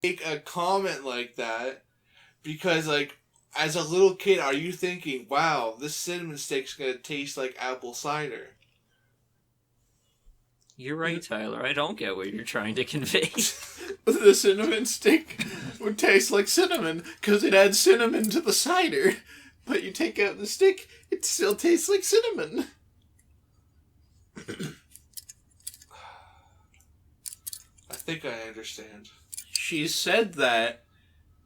make a comment like that because, like, as a little kid, are you thinking, wow, this cinnamon stick's gonna taste like apple cider? You're right, Tyler. I don't get what you're trying to convey. The cinnamon stick would taste like cinnamon because it adds cinnamon to the cider. But you take out the stick, it still tastes like cinnamon. I think I understand. She said that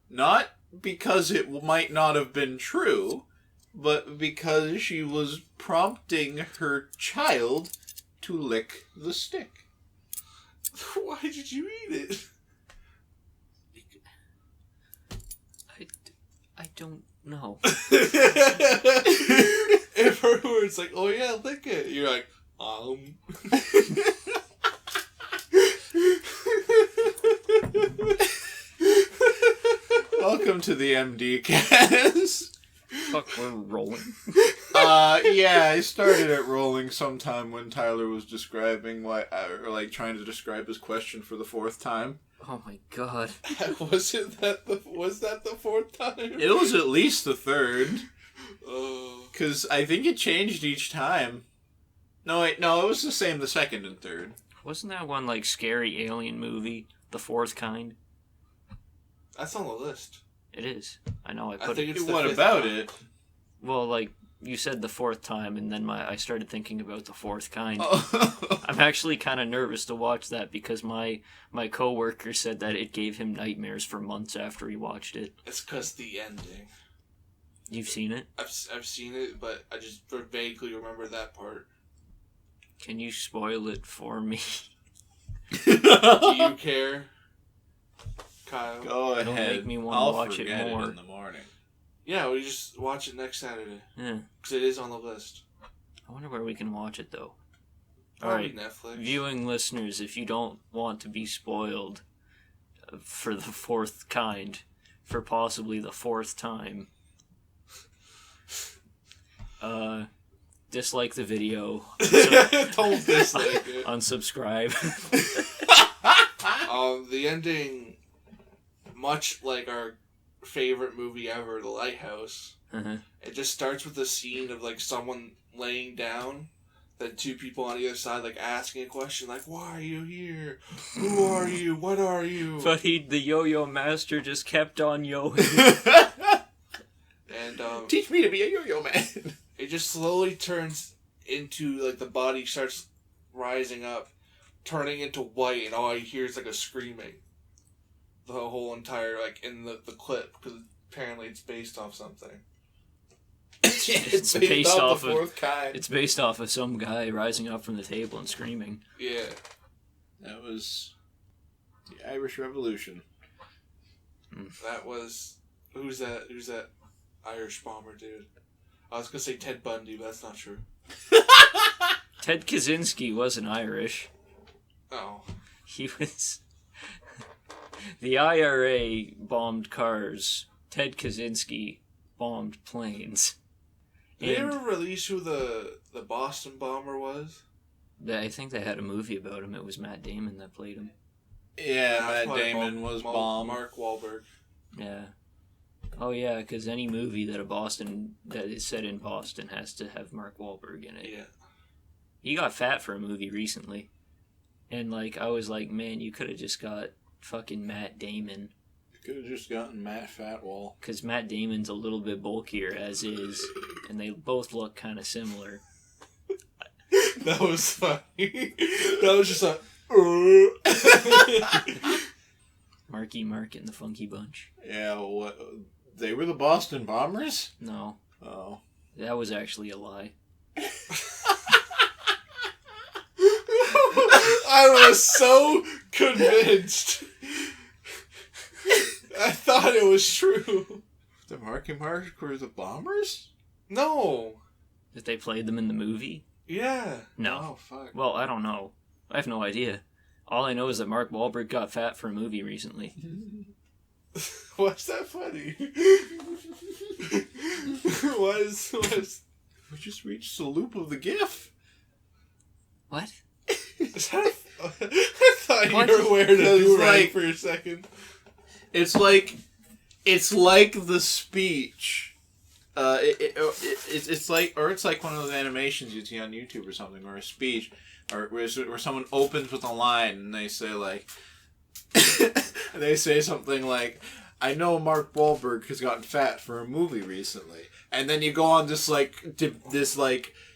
not because it might not have been true, but because she was prompting her child to lick the stick. Why did you eat it? I don't know. If her words like, oh yeah, lick it, you're like, Welcome to the MD cast. Fuck, we're rolling. Yeah, I started it rolling sometime when Tyler was describing trying to describe his question for the fourth time. Oh my god. Was that the fourth time? It was at least the third. Oh. Because I think it changed each time. No, it was the same the second and third. Wasn't that one, like, scary alien movie? The Fourth Kind? That's on the list. It is. I know, I think it... it's the What fifth about time. it? Well, like, you said the fourth time, and then I started thinking about the fourth kind. Oh. I'm actually kind of nervous to watch that because my coworker said that it gave him nightmares for months after he watched it. It's because the ending. You've seen it? I've seen it, but I just vaguely remember that part. Can you spoil it for me? Do you care, Kyle? Go ahead. It'll make me want I'll to watch it forget more. in the morning. Yeah, we just watch it next Saturday. Yeah. Because it is on the list. I wonder where we can watch it, though. Probably Alright, Netflix. viewing listeners, if you don't want to be spoiled for the fourth kind, for possibly the fourth time, dislike the video. Don't dislike it. Unsubscribe. The ending, much like our favorite movie ever, The Lighthouse, it just starts with a scene of, like, someone laying down, then two people on either side, like, asking a question, like, why are you here? Who are you? What are you? But the yo-yo master just kept on yoing. And, Teach me to be a yo-yo man. it just slowly turns into, like, the body starts rising up, turning into white, and all I hear is, like, a screaming. The whole entire, like, in the clip, because apparently it's based off something. It's based off the fourth kind. It's based off of some guy rising up from the table and screaming. Yeah. That was the Irish Revolution. That was... Who's that Irish bomber dude? I was gonna say Ted Bundy, but that's not true. Ted Kaczynski wasn't Irish. Oh. He was... The IRA bombed cars. Ted Kaczynski bombed planes. Did they ever release who the Boston bomber was? I think they had a movie about him. It was Matt Damon that played him. Yeah, That's Matt Damon was bombed. Mark Wahlberg. Yeah. Oh yeah, because any movie that is set in Boston has to have Mark Wahlberg in it. Yeah. He got fat for a movie recently. And, like, I was like, man, you could have just got fucking Matt Damon. You could have just gotten Matt Fatwell. Because Matt Damon's a little bit bulkier, as is. And they both look kind of similar. That was funny. That was just a... Marky Mark and the Funky Bunch. Yeah, what? They were the Boston Bombers? No. Oh. That was actually a lie. I was so convinced. I thought it was true. The Marky Mark were the Bombers? No. That they played them in the movie? Yeah. No. Oh, fuck. Well, I don't know. I have no idea. All I know is that Mark Wahlberg got fat for a movie recently. What's that funny? What? We just reached the loop of the GIF. What? Is that I thought What? you were wearing a do-rag Like- for a second. It's like the speech. It's like one of those animations you see on YouTube or something, or a speech, or where someone opens with a line and they say like, they say something like, "I know Mark Wahlberg has gotten fat for a movie recently," and then you go on this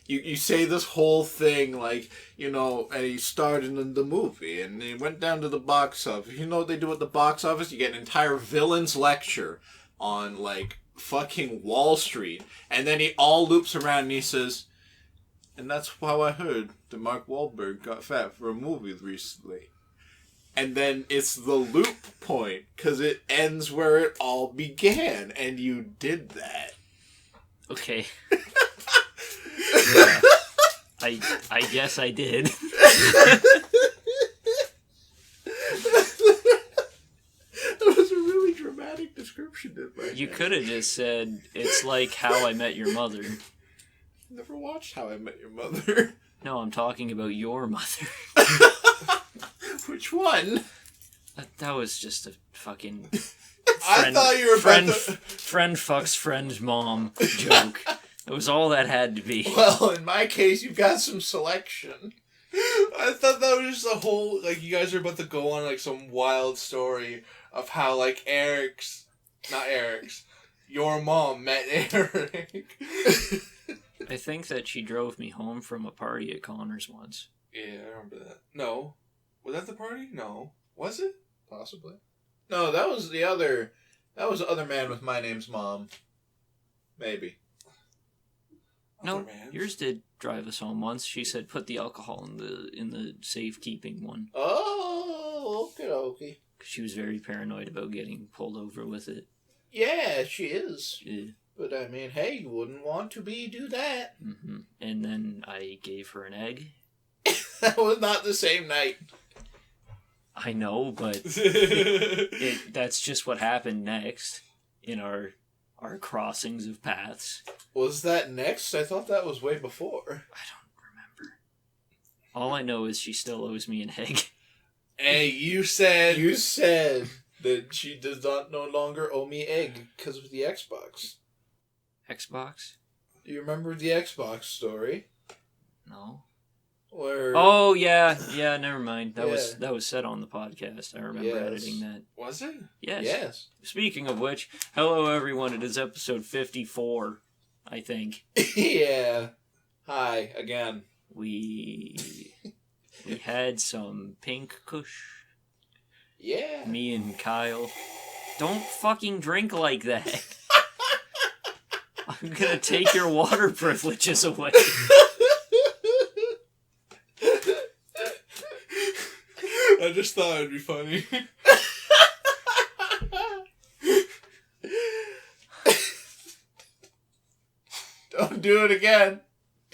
you say this whole thing like, you know, and he starred in the movie and he went down to the box office. You know what they do at the box office? You get an entire villain's lecture on like fucking Wall Street, and then he all loops around and he says, "And that's how I heard that Mark Wahlberg got fat for a movie recently." And then it's the loop point, because it ends where it all began, and you did that. Okay. Yeah. I guess I did. That was a really dramatic description of my You could have just said, "It's like How I Met Your Mother." Never watched How I Met Your Mother. No, I'm talking about your mother. Which one? That was just a fucking I thought you were friend fucks friend mom joke. That was all that had to be. Well, in my case, you've got some selection. I thought that was just a whole, like, you guys are about to go on, like, some wild story of how, like, your mom met Eric. I think that she drove me home from a party at Connor's once. Yeah, I remember that. No. Was that the party? No. Was it? Possibly. No, that was the other man with my name's mom. Maybe. No, yours did drive us home once. She said, "Put the alcohol in the safekeeping one." Oh, okay. She was very paranoid about getting pulled over with it. Yeah, she is. Yeah. But I mean, hey, you wouldn't want to do that. Mm-hmm. And then I gave her an egg. That was not the same night. I know, but that's just what happened next in our crossings of paths. Was that next? I thought that was way before. I don't remember. All I know is she still owes me an egg. Hey, you said that she does not no longer owe me egg because of the Xbox. Xbox? Do you remember the Xbox story? No. Where? Oh yeah, never mind. That was said on the podcast. I remember editing that. Was it? Yes. Speaking of which, hello everyone. It is episode 54, I think. Yeah. Hi again. We had some pink kush. Yeah. Me and Kyle. Don't fucking drink like that. I'm gonna take your water privileges away. I just thought it'd be funny. Don't do it again.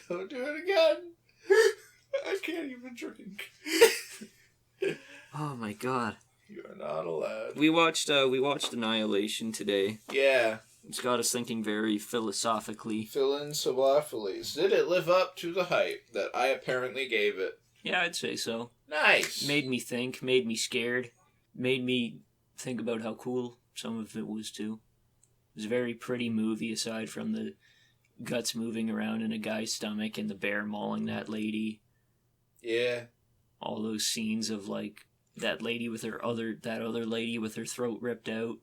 Don't do it again. I can't even drink. Oh my god. You are not allowed. We watched Annihilation today. Yeah. It's got us thinking very philosophically. Philosophically. Did it live up to the hype that I apparently gave it? Yeah, I'd say so. Nice. Made me think, made me scared, made me think about how cool some of it was too. It was a very pretty movie aside from the guts moving around in a guy's stomach and the bear mauling that lady. Yeah. All those scenes of like that other lady with her throat ripped out.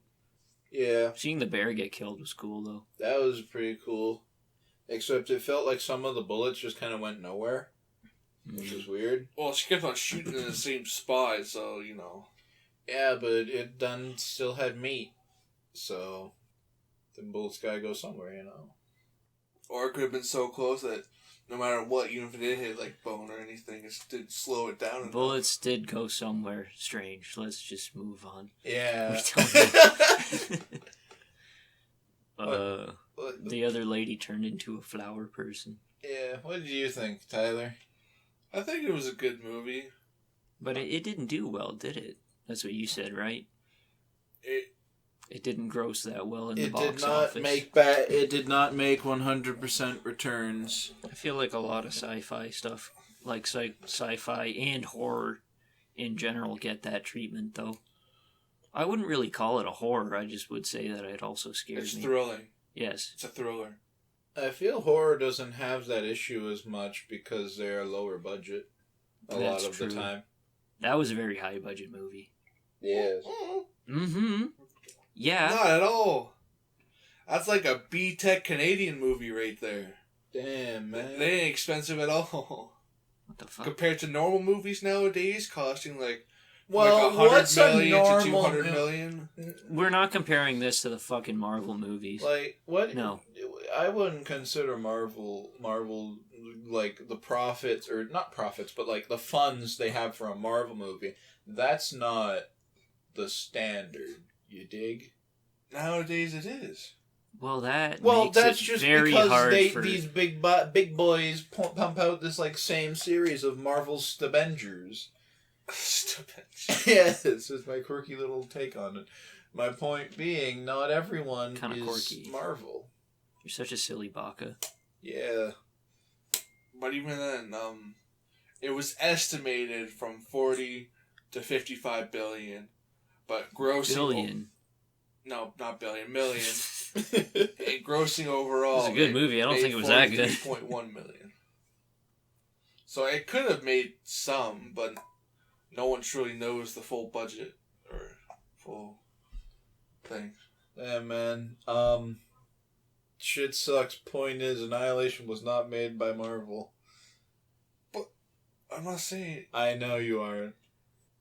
Yeah. Seeing the bear get killed was cool though. That was pretty cool. Except it felt like some of the bullets just kind of went nowhere. Which is weird. Well, she kept on shooting in the same spot, so, you know. Yeah, but it done still had meat. So, the bullets gotta go somewhere, you know. Or it could have been so close that no matter what, even if it did hit, like, bone or anything, it did slow it down enough. Bullets did go somewhere strange. Let's just move on. Yeah. We don't know. The other lady turned into a flower person. Yeah, what did you think, Tyler? I think it was a good movie. But it didn't do well, did it? That's what you said, right? It didn't gross that well in the box office. It did not make 100% returns. I feel like a lot of sci-fi stuff, like sci-fi and horror in general, get that treatment, though. I wouldn't really call it a horror. I just would say that it also scares me. It's thrilling. Yes. It's a thriller. I feel horror doesn't have that issue as much because they're lower budget a lot of the time. That was a very high budget movie. Yes. Mm-hmm. Yeah. Not at all. That's like a B-Tech Canadian movie right there. Damn, man. They ain't expensive at all. What the fuck? Compared to normal movies nowadays, costing like Well, like what's a normal... to 200 million. We're not comparing this to the fucking Marvel movies. Like, what? No. I wouldn't consider Marvel, like, the profits, or not profits, but, like, the funds they have for a Marvel movie. That's not the standard, you dig? Nowadays it is. Well, that's just very because hard these big boys pump out this, like, same series of Marvel's Avengers. Yes, it's just my quirky little take on it. My point being, not everyone Kinda is quirky. Marvel. You're such a silly baka. Yeah. But even then, it was estimated from 40 to 55 billion, but grossing... Billion. No, not billion, million. And grossing overall... It was a good movie. I don't think it was that good. 43.1 million. So it could have made some, but no one truly knows the full budget or full thing. Yeah, man. Shit sucks. Point is, Annihilation was not made by Marvel. But I'm not saying... I know you aren't.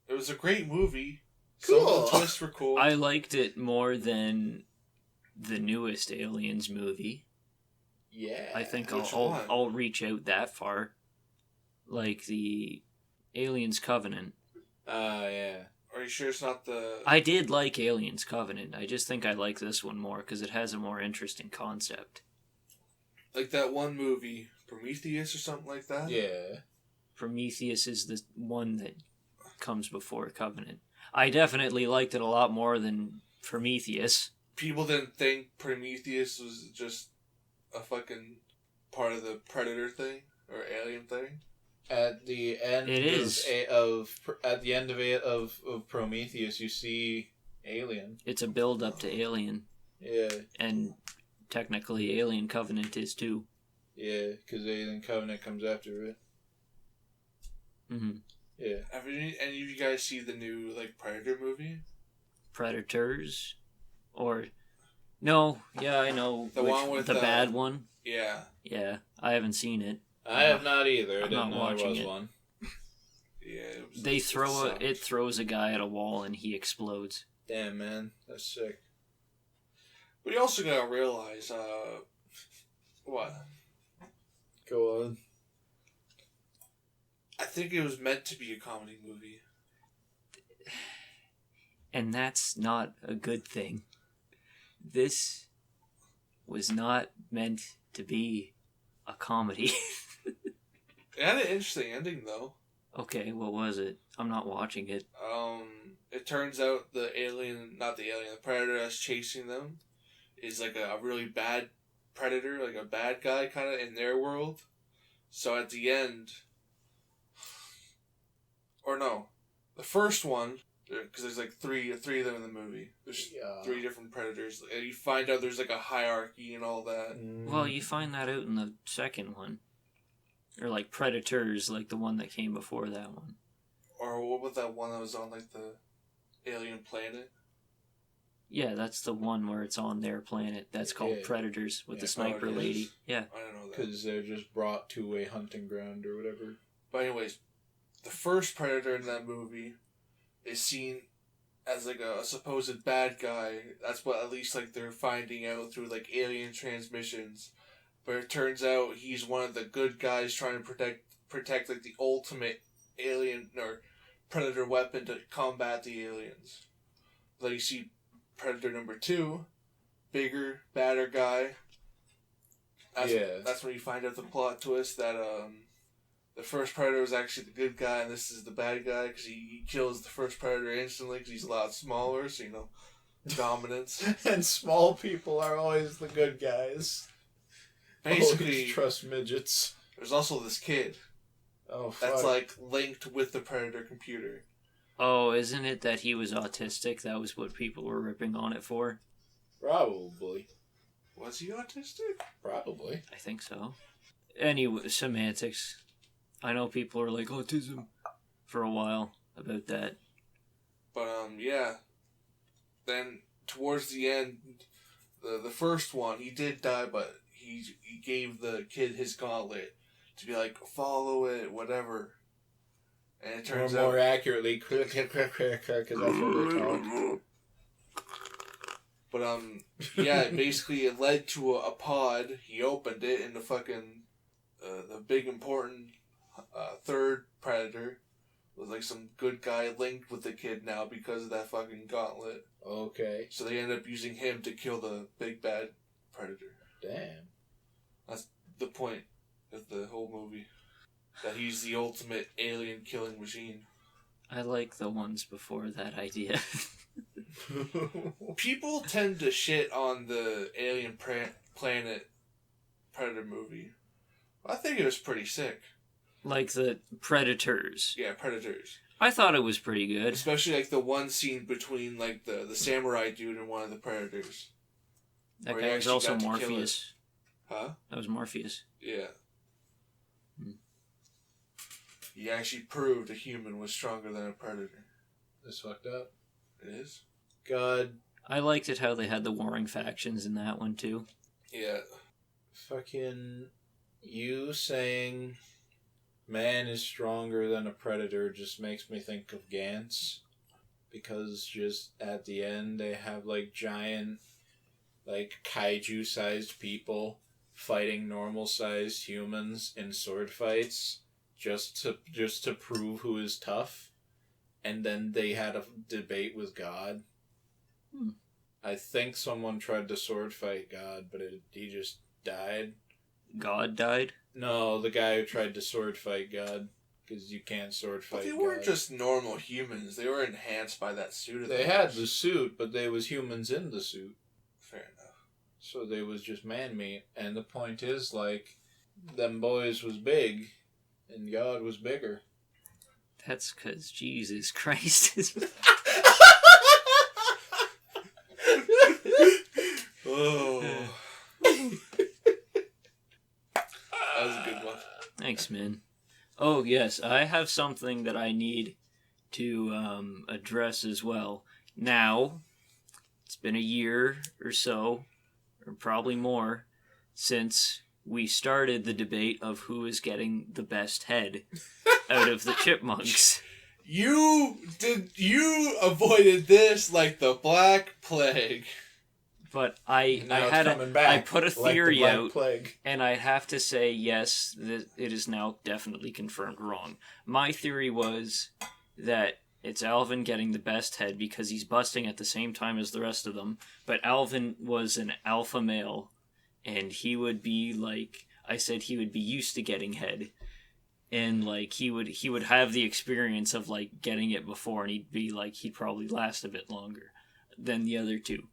It was a great movie. Cool. Some of the twists were cool. I liked it more than the newest Aliens movie. Yeah. I think Which I'll one? I'll reach out that far. Like the Aliens Covenant. Yeah. Are you sure it's not the... I did like Aliens Covenant. I just think I like this one more because it has a more interesting concept. Like that one movie, Prometheus or something like that? Yeah. Prometheus is the one that comes before Covenant. I definitely liked it a lot more than Prometheus. People didn't think Prometheus was just a fucking part of the Predator thing or Alien thing. At the end It is. At the end of Prometheus, you see Alien. It's a build up to Alien, Yeah. and technically Alien Covenant is too. Yeah, because Alien Covenant comes after it. Mm-hmm. Yeah. Have any of you guys see the new like Predator movie? Predators, or no? Yeah, I know The one with the the- bad one. Yeah. Yeah, I haven't seen it. I have not either. I I'm didn't not know there watching was it. one. Yeah. They throws a guy at a wall and he explodes. Damn, man. That's sick. But you also gotta realize, what? Go on. I think it was meant to be a comedy movie. And that's not a good thing. This was not meant to be a comedy. It had an interesting ending though. Okay, what was it? I'm not watching it. It turns out the predator that's chasing them is like a really bad predator, like a bad guy kind of in their world. So at the end, or no, the first one, because there's like three of them in the movie. There's three different predators. And you find out there's like a hierarchy and all that. Well, you find that out in the second one. Or like Predators, like the one that came before that one. Or what was that one that was on like the alien planet? Yeah, that's the one where it's on their planet. That's called Predators with the sniper it is? lady. Yeah. I don't know that. Because they're just brought to a hunting ground or whatever. But anyways, the first predator in that movie is seen as like a supposed bad guy. That's what at least like they're finding out through like alien transmissions. But it turns out he's one of the good guys trying to protect like the ultimate alien or predator weapon to combat the aliens. Then you see Predator number 2, bigger, badder guy. That's when you find out the plot twist that the first Predator was actually the good guy and this is the bad guy because he kills the first Predator instantly because he's a lot smaller, so you know, dominance. And small people are always the good guys. Basically, always trust midgets. There's also this kid. Oh, fuck. That's like linked with the Predator computer. Oh, isn't it that he was autistic? That was what people were ripping on it for? Probably. Was he autistic? Probably. I think so. Anyway, semantics. I know people are like, autism, for a while about that. But, yeah. Then, towards the end, the first one, he did die, but he gave the kid his gauntlet to be like, follow it, whatever. And it turns out... more accurately, because that's what they talk. But, yeah, basically it led to a pod. He opened it, and the big important third predator was like some good guy linked with the kid now because of that fucking gauntlet. Okay. So they end up using him to kill the big bad predator. Damn. That's the point of the whole movie. That he's the ultimate alien killing machine. I like the ones before that idea. People tend to shit on the Alien Planet Predator movie. I think it was pretty sick. Like the Predators. Yeah, Predators. I thought it was pretty good. Especially like the one scene between like the samurai dude and one of the Predators. That guy was also Morpheus. Huh? That was Morpheus. Yeah. He actually proved a human was stronger than a predator. That's fucked up. It is? God. I liked it how they had the warring factions in that one too. Yeah. Fucking you saying man is stronger than a predator just makes me think of Gantz. Because just at the end they have like giant like kaiju sized people fighting normal sized humans in sword fights just to prove who is tough. And then they had a debate with God. I think someone tried to sword fight God, but he just died. God died? No, the guy who tried to sword fight God. Because you can't sword fight God. But they weren't just normal humans. They were enhanced by that suit. They had the suit, but they was humans in the suit. Fair enough. So they was just man meat. And the point is, like, them boys was big, and God was bigger. That's because Jesus Christ is... Oh. That was a good one. Thanks, man. Oh, yes, I have something that I need to address as well. Now, it's been a year or so, or probably more, since we started the debate of who is getting the best head out of the chipmunks. You avoided this like the Black Plague. But I put a theory like out, plague. and I have to say, yes, it is now definitely confirmed wrong. My theory was that it's Alvin getting the best head because he's busting at the same time as the rest of them, but Alvin was an alpha male, and he would be, like, I said he would be used to getting head, and, like, he would have the experience of, like, getting it before, and he'd probably last a bit longer than the other two.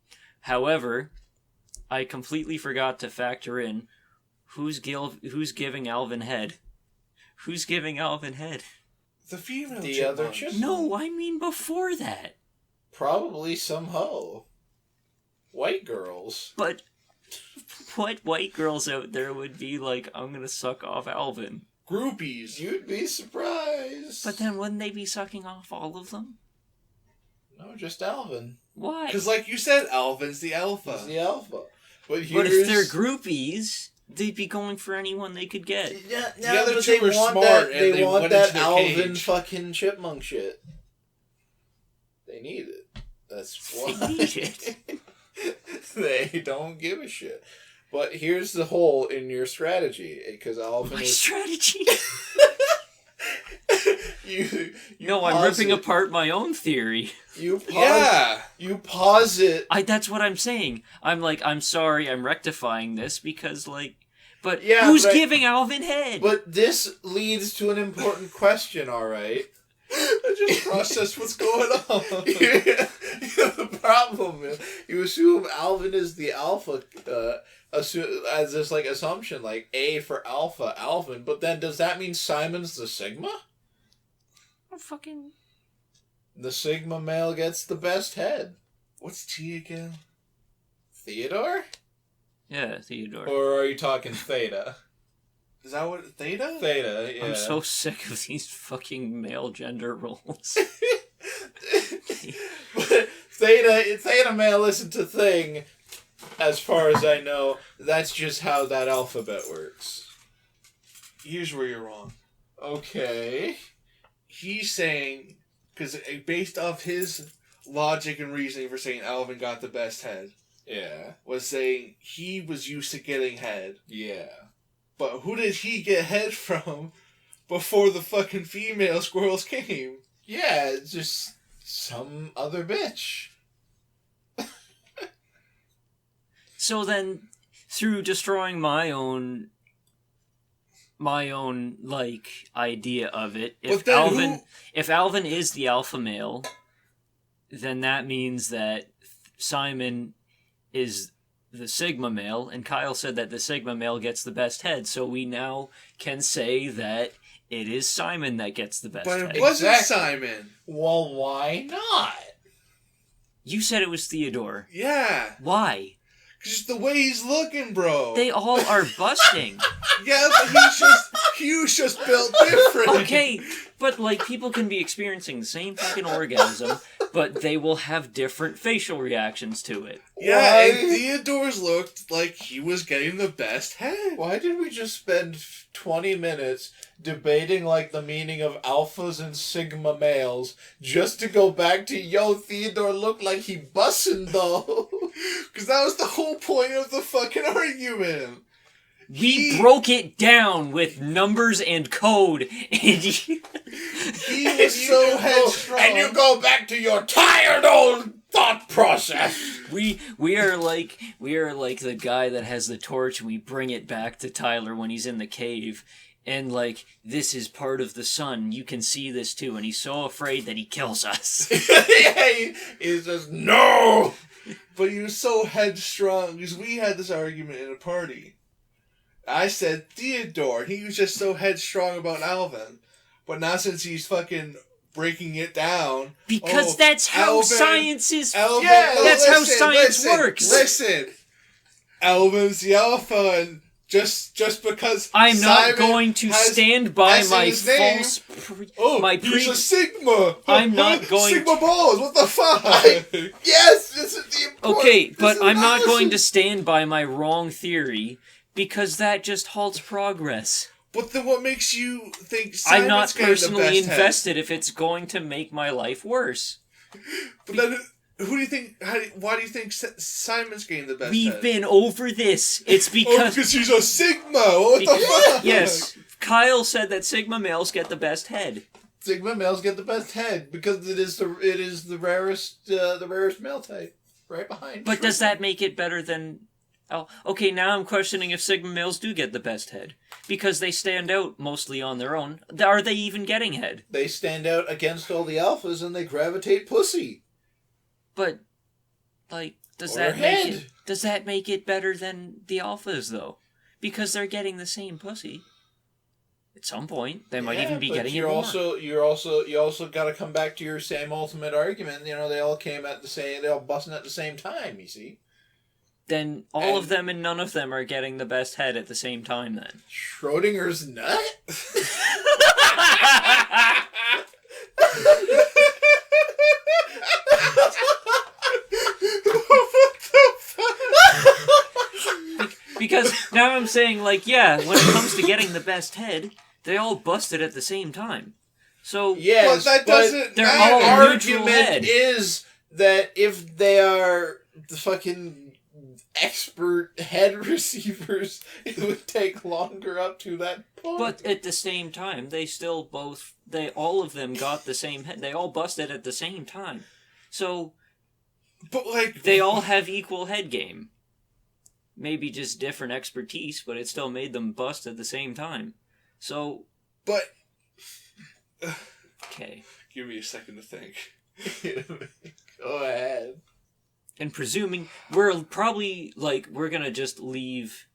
However, I completely forgot to factor in who's giving Alvin head. Who's giving Alvin head? The female The chipmunks. other chipmunk. No, I mean before that. Probably some hoe. White girls. But what white girls out there would be like, I'm gonna suck off Alvin? Groupies. You'd be surprised. But then wouldn't they be sucking off all of them? No, just Alvin. Why? Because like you said, Alvin's the alpha. He's the alpha. But if they're groupies, they'd be going for anyone they could get. Yeah, the other two are smart, and they want went that into their Alvin cage. fucking chipmunk shit. They need it. That's why. They need it. They don't give a shit. But here's the hole in your strategy, because Alvin My is... strategy? you No, I'm ripping apart my own theory. You pause, Yeah. You pause it. That's what I'm saying. I'm sorry, I'm rectifying this because, like... But Yeah, who's but- giving Alvin head? But this leads to an important question, alright? I just processed what's going on. The problem is, you assume Alvin is the alpha, as this, like, assumption, like, A for alpha, Alvin, but then does that mean Simon's the sigma? Fucking... The Sigma male gets the best head. What's T again? Theodore? Yeah, Theodore. Or are you talking Theta? Is that what Theta? Theta, yeah. I'm so sick of these fucking male gender roles. But Theta male isn't a thing, as far as I know. That's just how that alphabet works. Here's where you're wrong. Okay. He's saying, because based off his logic and reasoning for saying Alvin got the best head, Yeah. was saying he was used to getting head. Yeah. But who did he get head from before the fucking female squirrels came? Yeah, it's just some other bitch. So then, through destroying my own like idea of it, if Alvin is the alpha male, then that means that Simon is the Sigma male, and Kyle said that the Sigma male gets the best head, so we now can say that it is Simon that gets the best head. But it wasn't Simon. Well, why not? You said it was Theodore. Yeah. Why? Just the way he's looking, bro. They all are busting. Yeah, but he was just built different. Okay, but like people can be experiencing the same fucking orgasm, but they will have different facial reactions to it. Yeah, Why? and Theodore's looked like he was getting the best head. Why did we just spend 20 minutes debating like the meaning of alphas and sigma males just to go back to, yo, Theodore looked like he bussin' though? Because that was the whole point of the fucking argument. We broke it down with numbers and code, and He was so headstrong. And you go back to your tired old thought process. we are like the guy that has the torch, and we bring it back to Tyler when he's in the cave. And, like, this is part of the sun. You can see this, too. And he's so afraid that he kills us. Yeah, he says, no! But he was so headstrong, because we had this argument in a party. I said Theodore, he was just so headstrong about Alvin. But now since he's fucking breaking it down... Because that's how science is... Alvin, yeah, that's how science works. Listen, Alvin's the alpha, and... Just because I'm not Simon going to stand by S in my his name. false... He's a Sigma! I'm not going Sigma balls, what the fuck? Yes, this is the important... Okay, but I'm not going to stand by my wrong theory, because that just halts progress. But then what makes you think Simon's I'm not getting the personally best invested if it's going to make my life worse. But then... Who do you think? Why do you think Simon's getting the best? We've been over this. It's because he's a Sigma. What the fuck? Yes, Kyle said that Sigma males get the best head. Sigma males get the best head because it is the rarest male type, right behind. But does that make it better than? Oh, okay. Now I'm questioning if Sigma males do get the best head because they stand out mostly on their own. Are they even getting head? They stand out against all the alphas and they gravitate pussy. But, like, does that make it better than the alphas though? Because they're getting the same pussy. At some point, they might even be getting it more. You also got to come back to your same ultimate argument. You know, they all busting at the same time. You see. Then all of them and none of them are getting the best head at the same time. Then Schrodinger's nut. Because now I'm saying, like, yeah, when it comes to getting the best head, they all busted at the same time. So yes, but that doesn't. They're all argument head. is that if they are the fucking expert head receivers, it would take longer up to that point. But at the same time, all of them got the same head. They all busted at the same time. So, but like they all have equal head game. Maybe just different expertise, but it still made them bust at the same time. So... But... Okay. Give me a second to think. Go ahead. And presuming... We're probably, like, we're gonna just leave,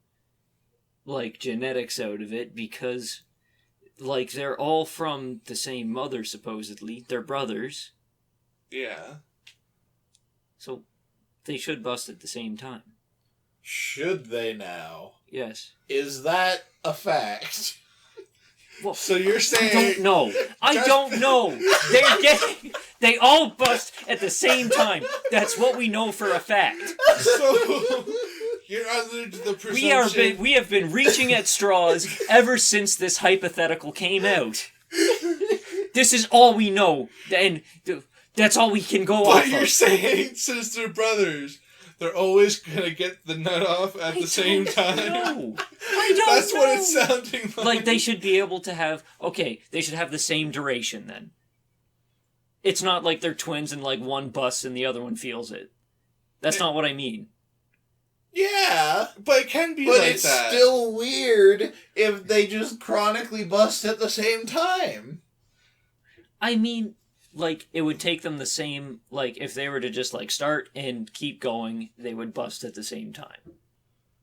like, genetics out of it, because, like, they're all from the same mother, supposedly. They're brothers. Yeah. So they should bust at the same time. Should they now? Yes. Is that a fact? Well, So you're saying... I don't know. They all bust at the same time. That's what we know for a fact. So... You're under the presumption... We have been reaching at straws ever since this hypothetical came out. This is all we know, and that's all we can go off of. But you're saying, since they're brothers, they're always gonna get the nut off at the same time? No. I don't That's know. what it's sounding like. Like, they should be able to have... Okay, they should have the same duration, then. It's not like they're twins and, like, one busts and the other one feels it. That's not what I mean. Yeah, but it can be but like it's that. still weird if they just chronically bust at the same time. I mean, like, it would take them the same... Like, if they were to just, like, start and keep going, they would bust at the same time.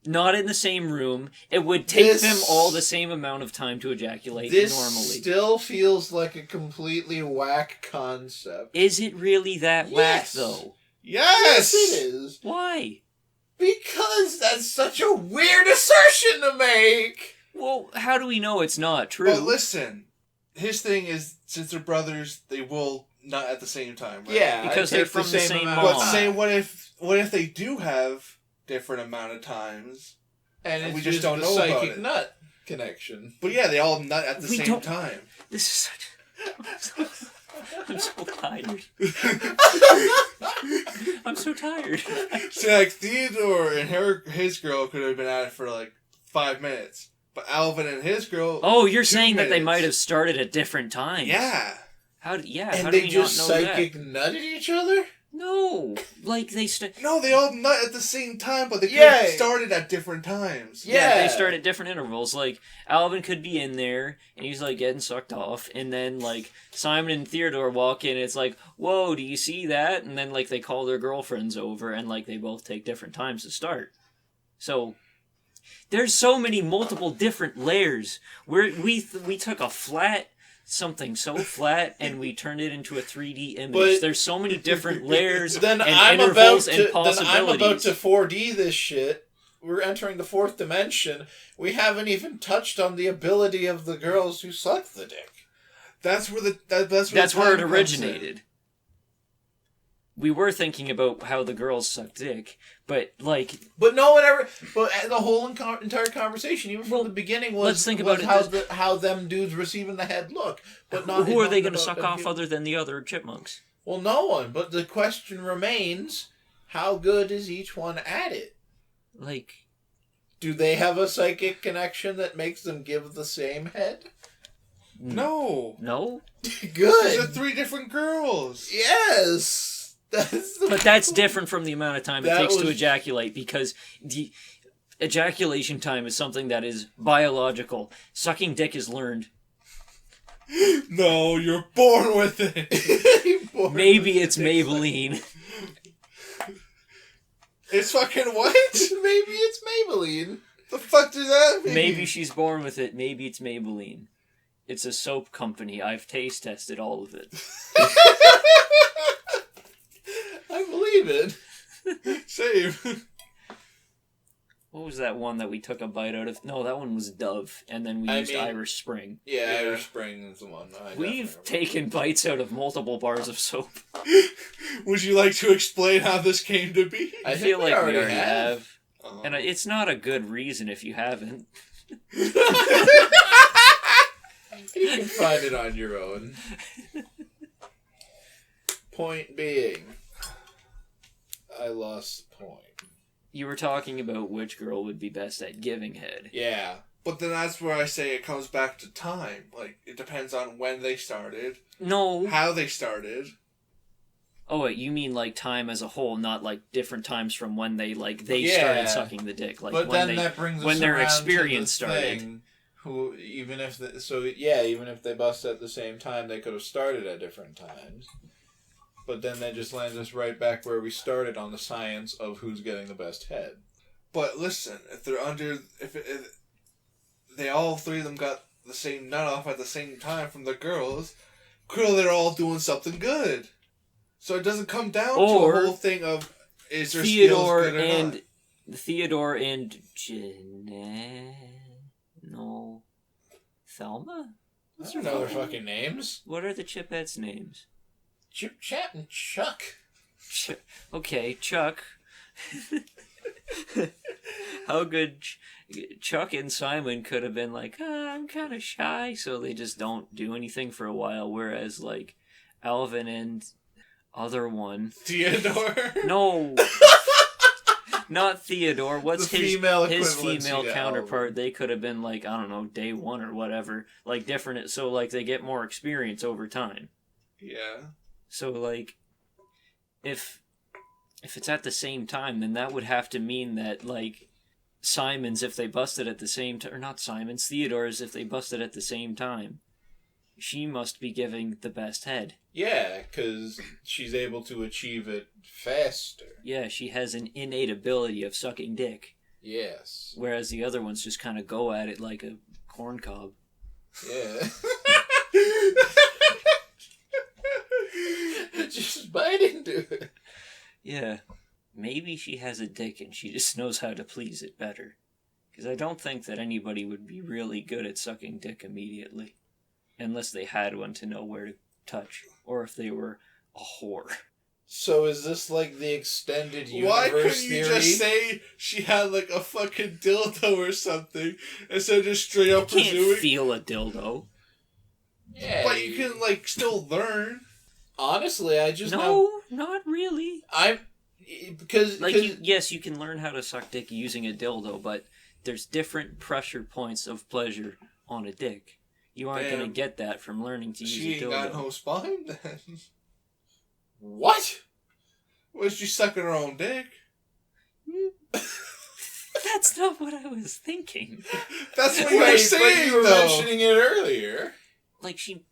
Not in the same room. It would take them all the same amount of time to ejaculate normally. This still feels like a completely whack concept. Is it really that whack, though? Yes! Yes, it is. Why? Because that's such a weird assertion to make! Well, how do we know it's not true? But listen, his thing is, since they're brothers, they will not at the same time, right? Yeah, because they're from the same mom. But say, what if they do have different amount of times, and we just don't know about psychic it? Nut connection. But yeah, they all nut at the same time. This is such... I'm so tired. I'm so tired. See, like, Theodore and his girl could have been at it for like 5 minutes. But Alvin and his girl... Oh, you're saying 2 that they minutes. might have started at different times. Yeah. How do And we they not know just that? psychic nutted each other? No. Like, No, they all nut at the same time, but they could Yeah. have started at different times. Yeah, they start at different intervals. Like, Alvin could be in there, and he's, like, getting sucked off, and then, like, Simon and Theodore walk in, and it's like, whoa, do you see that? And then, like, they call their girlfriends over, and, like, they both take different times to start. So, there's so many multiple different layers. We took a flat... something so flat and we turned it into a 3D image. But there's so many different layers then and I'm intervals about to, and possibilities. Then I'm about to 4D this shit. We're entering the fourth dimension. We haven't even touched on the ability of the girls who suck the dick. That's where that's where it originated. We were thinking about how the girls suck dick, but like... But no one ever... But the whole entire conversation, even from the beginning, was, let's think about how them dudes receiving the head look. But not who are they going to suck off other than the other chipmunks? Well, no one. But the question remains, how good is each one at it? Like... Do they have a psychic connection that makes them give the same head? No. No? Good. These are 3 different girls. Yes. But that's different from the amount of time it takes to ejaculate, because the ejaculation time is something that is biological. Sucking dick is learned. No, you're born with it. Maybe it's Maybelline. It's fucking what? Maybe it's Maybelline. The fuck does that mean? Maybe she's born with it. Maybe it's Maybelline. It's a soap company. I've taste tested all of it. I believe it. Same. What was that one that we took a bite out of? No, that one was Dove, and then we used Irish Spring. Yeah, Irish Spring is the one. We've taken bites out of multiple bars of soap. Would you like to explain how this came to be? I feel like we already have. Oh. And it's not a good reason if you haven't. You can find it on your own. Point being, I lost the point. You were talking about which girl would be best at giving head. Yeah. But then that's where I say it comes back to time. Like, it depends on when they started. No. How they started. Oh, wait, you mean like time as a whole, not like different times from when they started sucking the dick. Like but when then that brings us when their around experience to the started. thing, even if they bust at the same time, they could have started at different times. But then that just lands us right back where we started on the science of who's getting the best head. But listen, if they all 3 of them got the same nut off at the same time from the girls, clearly they're all doing something good. So it doesn't come down Or to a whole thing of is their skills good or not. Theodore and Thelma? Those are no fucking names. What are the Chipettes' names? Chip Chat and Chuck. Okay, Chuck. How good Chuck and Simon could have been like, I'm kind of shy, so they just don't do anything for a while, whereas, like, Alvin and other one... Theodore? No! Not Theodore. What's his female counterpart? They could have been, like, I don't know, day one or whatever. Like, different, so, like, they get more experience over time. Yeah. So, like, if it's at the same time, then that would have to mean that, like, Simon's, if they busted at the same time, or not Simon's, Theodore's, if they busted at the same time, she must be giving the best head. Yeah, because she's able to achieve it faster. Yeah, she has an innate ability of sucking dick. Yes. Whereas the other ones just kind of go at it like a corn cob. Yeah. Just bite into it. Yeah. Maybe she has a dick and she just knows how to please it better. Because I don't think that anybody would be really good at sucking dick immediately. Unless they had one to know where to touch. Or if they were a whore. So is this like the extended universe Why couldn't you theory? just say she had like a fucking dildo or something instead of just straight up You can't presuming? feel a dildo. Yeah, But you can like still learn. Honestly, I just Not really. because Yes, you can learn how to suck dick using a dildo, but there's different pressure points of pleasure on a dick. You aren't going to get that from learning to use a dildo. She ain't got no spine then. What? Was she sucking her own dick? That's not what I was thinking. That's what you were saying, but you were mentioning it earlier. Like, she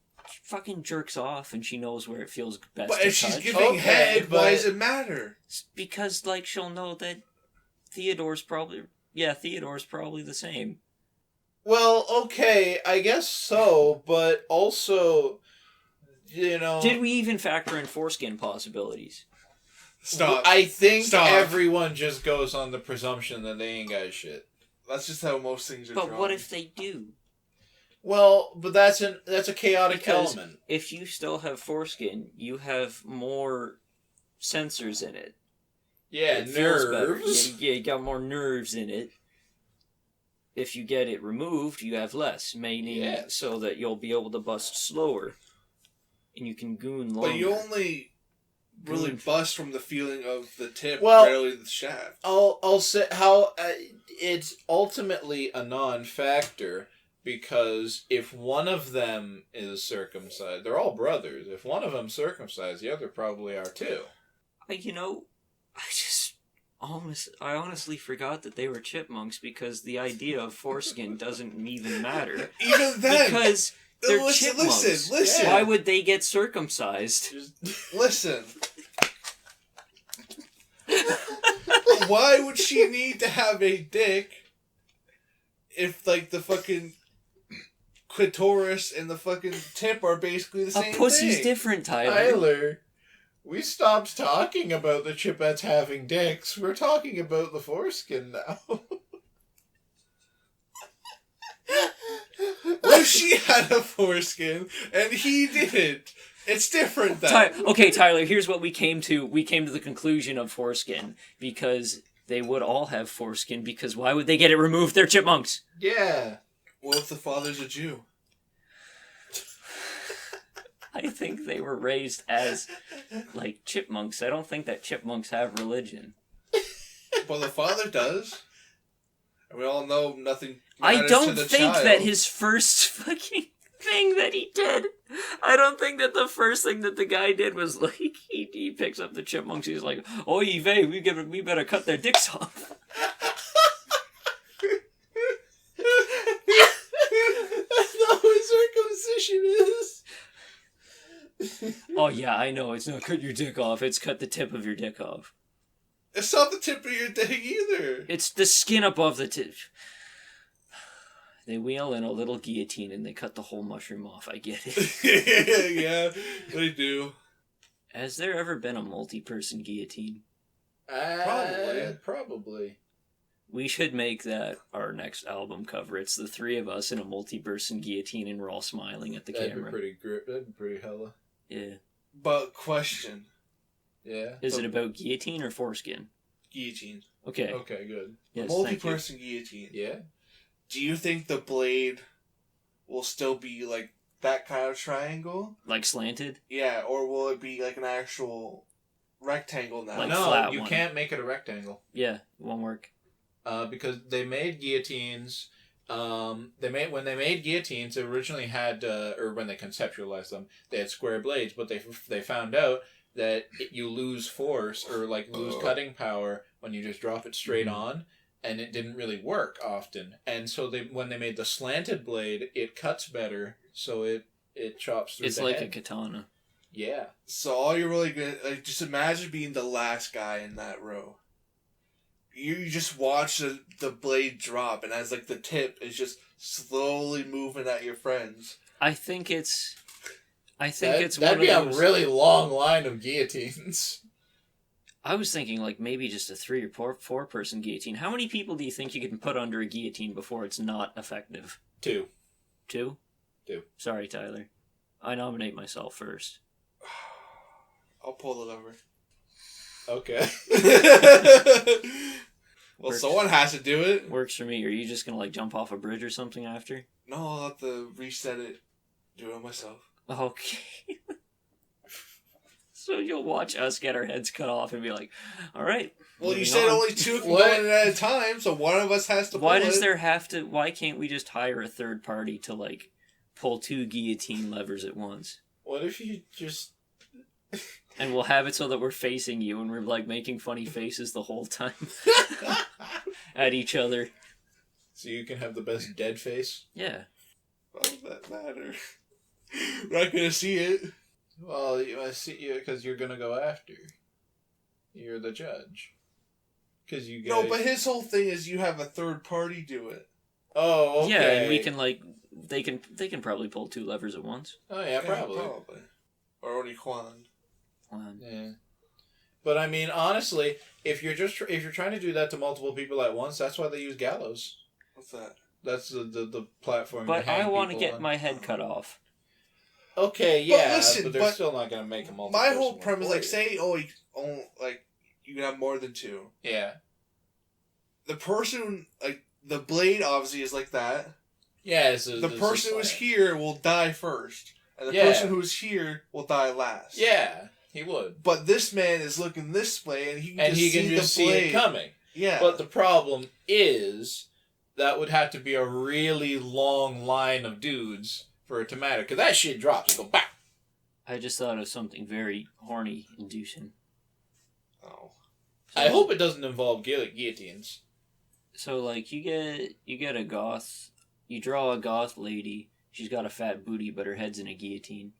fucking jerks off and she knows where it feels best But to if she's touch. giving head, why does it matter? Because, like, she'll know that Theodore's probably the same. Well, okay, I guess so, but also, you know... Did we even factor in foreskin possibilities? Stop. I think everyone just goes on the presumption that they ain't got shit. That's just how most things are But drawn. what if they do? Well, but that's a chaotic element. If you still have foreskin, you have more sensors in it. Yeah, It feels better. nerves. Yeah, you got more nerves in it. If you get it removed, you have less, meaning so that you'll be able to bust slower. And you can goon longer. But you only really bust from the feeling of the tip, Well, rarely the shaft. I'll say how it's ultimately a non-factor because if one of them is circumcised, they're all brothers. If one of them's circumcised, the other probably are too. I honestly forgot that they were chipmunks because the idea of foreskin doesn't even matter. Even then, because they're listen, chipmunks. listen. Why would they get circumcised? Listen. Why would she need to have a dick if, like, the fucking clitoris and the fucking tip are basically the same A pussy's thing? different, Tyler. Tyler, we stopped talking about the chipettes having dicks. We're talking about the foreskin now. What if she had a foreskin and he didn't? It's different then. Okay, Tyler, here's what we came to. We came to the conclusion of foreskin because they would all have foreskin because why would they get it removed? They're chipmunks. Yeah. What if the father's a Jew? I think they were raised as, like, chipmunks. I don't think that chipmunks have religion. Well, the father does. And we all know nothing I matters don't to the think child. that his first fucking thing that he did, I don't think that the first thing that the guy did was, like, he picks up the chipmunks, he's like, oy vey, we better cut their dicks off. That's not what circumcision is. Oh yeah, I know, it's not cut your dick off, it's cut the tip of your dick off. It's not the tip of your dick either. It's the skin above the tip. They wheel in a little guillotine and they cut the whole mushroom off, I get it. Yeah, they do. Has there ever been a multi-person guillotine? Probably. We should make that our next album cover. It's the three of us in a multi-person guillotine and we're all smiling at the camera. That'd be pretty hella. Yeah. But question. Yeah. Is it about guillotine or foreskin? Guillotine. Okay. Okay, good. Yes, multi-person guillotine. Yeah. Do you think the blade will still be like that kind of triangle? Like slanted? Yeah, or will it be like an actual rectangle now? Like no, flat you one. can't make it a rectangle. Yeah, it won't work. Because they made guillotines. When they made guillotines, they originally had, or when they conceptualized them, they had square blades. But they found out that you lose force or like lose cutting power when you just drop it straight on, and it didn't really work often. And so when they made the slanted blade, it cuts better, so it chops through. It's the like head. a katana. Yeah. So all you're really gonna just imagine being the last guy in that row. You just watch the blade drop, and as like the tip is just slowly moving at your friends. I think it's That'd one be of a those... really long line of guillotines. I was thinking like maybe just a 3 or 4 person guillotine. How many people do you think you can put under a guillotine before it's not effective? 2. 2? 2. Sorry, Tyler. I nominate myself first. I'll pull the lever. Okay. Well, Works. someone has to do it. Works for me. Are you just gonna like jump off a bridge or something after? No, I'll have to reset it. Do it myself. Okay. So you'll watch us get our heads cut off and be like, all right. Well, you moving said on." only 2 can go in at a time, so one of us has to pull Why it. does there have to... Why can't we just hire a third party to, like, pull 2 guillotine levers at once? What if you just... And we'll have it so that we're facing you and we're, like, making funny faces the whole time at each other. So you can have the best dead face? Yeah. Why does that matter? We're not gonna see it. Well, I see you because you're gonna go after. You're the judge. Because you get... No, but his whole thing is you have a third party do it. Oh, okay. Yeah, and we can, like... They can probably pull 2 levers at once. Oh, yeah, probably. Or only Quan. Yeah. But I mean, honestly, if you're trying to do that to multiple people at once, that's why they use gallows. What's that? That's the platform. But to hang I want to people get on. my head cut off. Okay, yeah, listen, they're but still not going to make a multiple. My whole premise, like, say, you can have more than 2. Yeah. The person, like, the blade obviously is like that. Yeah, the person who's here will die first. And the Yeah. person who's here will die last. Yeah, he would. But this man is looking this way, and he can just see it coming. Yeah. But the problem is that would have to be a really long line of dudes for it to matter. Because that shit drops and go back. I just thought of something very horny inducing. Oh. I hope it doesn't involve guillotines. So, like, you get a goth... You draw a goth lady. She's got a fat booty, but her head's in a guillotine.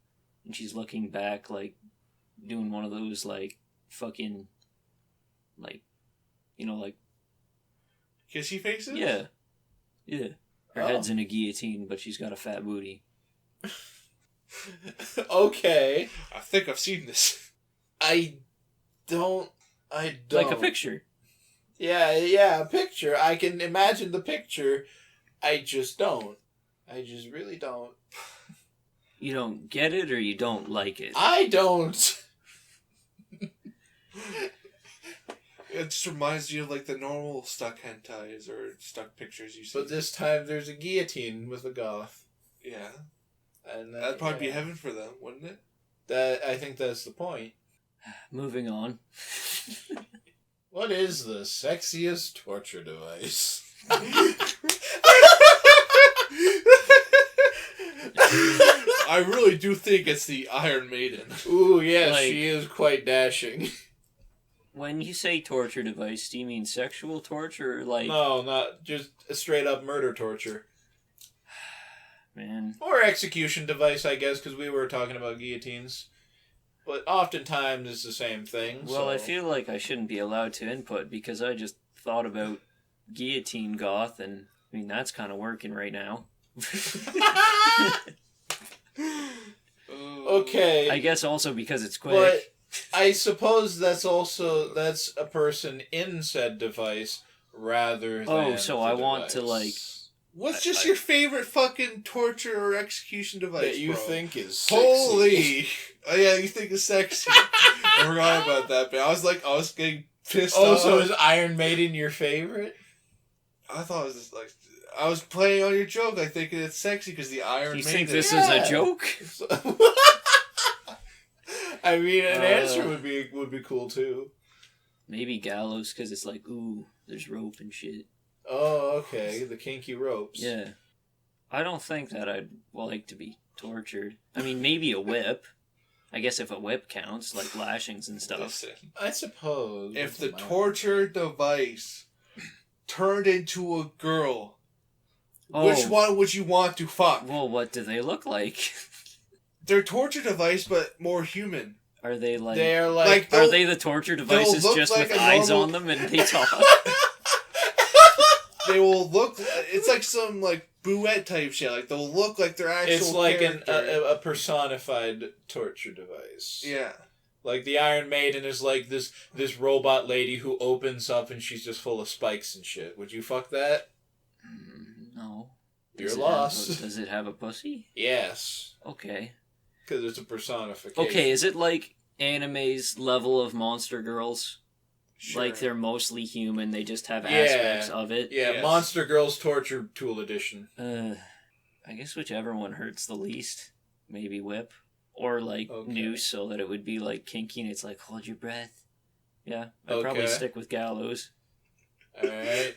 And she's looking back, like, doing one of those, like, fucking... Like, like... Kissy faces? Yeah. Yeah. Her head's in a guillotine, but she's got a fat booty. Okay. I think I've seen this. I don't. Like a picture. Yeah, a picture. I can imagine the picture. I just don't. I just really don't. You don't get it or you don't like it? I don't. It just reminds you of, like, the normal stuck hentais or stuck pictures you see. But this time there's a guillotine with a goth. Yeah. And That'd probably be heaven for them, wouldn't it? I think that's the point. Moving on. What is the sexiest torture device? I really do think it's the Iron Maiden. Ooh, yes, Like- she is quite dashing. When you say torture device, do you mean sexual torture or like... No, not just a straight up murder torture. Man. Or execution device, I guess, because we were talking about guillotines. But oftentimes it's the same thing. Well, I feel like I shouldn't be allowed to input because I just thought about guillotine goth and, I mean, that's kind of working right now. Okay. I guess also because it's quick. But I suppose that's a person in said device rather than. Oh, so I want to device. What's your favorite fucking torture or execution device that you bro? think is sexy? Holy! Oh yeah, you think it's sexy. I forgot about that, but I was getting pissed off. Oh, so is Iron Maiden your favorite? I thought it was just like I was playing on your joke. I think it's sexy because the Iron Maiden. You think this is a joke? I mean, an answer would be cool too. Maybe Gallows because it's like, ooh, there's rope and shit. Oh, okay, the kinky ropes. Yeah, I don't think that I'd like to be tortured. I mean, maybe a whip. I guess if a whip counts, like lashings and stuff. Listen, I suppose. if the torture device turned into a girl, which one would you want to fuck? Well, what do they look like? They're torture device, but more human. Are they like? They're like. Are they the torture devices just like with eyes on them and they talk? They will look. It's like some like Bouette type shit. Like they'll look like their actual. It's like character. a personified torture device. Yeah. Like the Iron Maiden is like this robot lady who opens up and she's just full of spikes and shit. Would you fuck that? No. You're lost. Does it have a pussy? Yes. Okay. Because it's a personification. Okay, is it like anime's level of Monster Girls? Sure. Like they're mostly human, they just have aspects of it? Yeah, Yes. Monster Girls Torture Tool Edition. I guess whichever one hurts the least. Maybe whip. Or like Okay. noose so that it would be like kinky and it's like hold your breath. Yeah, I'd probably stick with Gallows. Alright.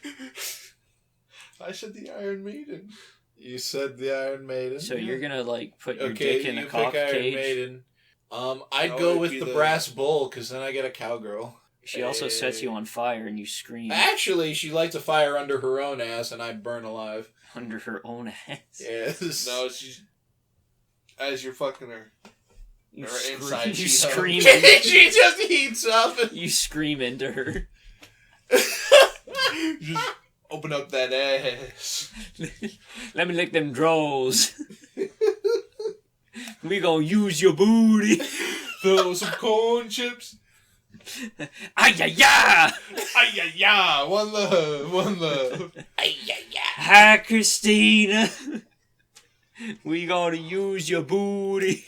I said the Iron Maiden. You said the Iron Maiden. So you're gonna like put your okay, dick in you a cock pick Iron cage? Maiden. I'd No, go it'd with be the the- brass bull, because then I get a cowgirl. She also sets you on fire and you scream Actually, she lights a fire under her own ass, and I burn alive. under her own ass. Yes. No, she's as you're fucking her. You, Or scream, inside you she scream. She just heats up. You scream into her. Just open up that ass. Let me lick them drawers. We gonna use your booty. Throw some corn chips. Ay ya ya! Ay ya ya! One love, one love. Ay, ay, ay. Hi Christina. We gonna use your booty.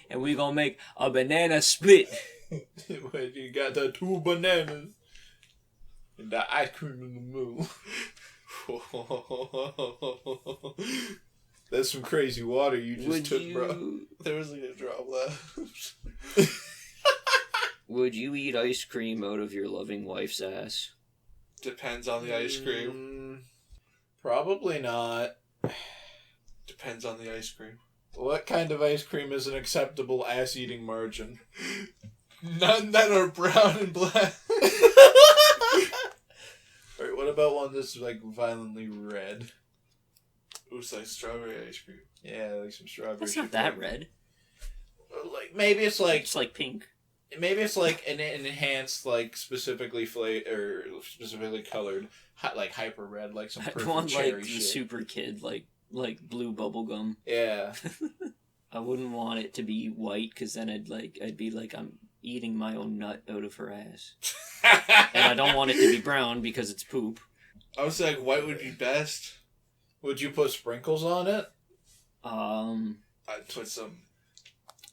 And we gonna make a banana split. When you got the 2 bananas and the ice cream in the middle. That's some crazy water you just took, bro. There was like a drop left. Would you eat ice cream out of your loving wife's ass? Depends on the ice cream. Probably not. Depends on the ice cream. What kind of ice cream is an acceptable ass-eating margin? None that are brown and black. Alright, what about one that's like violently red? Ooh, it's like strawberry ice cream. Yeah, like some strawberry. That's not that red. Like maybe it's like It's like pink. maybe it's like an enhanced, like specifically or specifically colored, like hyper red, like some I perfect want cherry like the shit. super kid, like blue bubble gum. Yeah. I wouldn't want it to be white because then I'd be like I'm eating my own nut out of her ass, and I don't want it to be brown because it's poop. I would say like white would be best. Would you put sprinkles on it? I'd put some.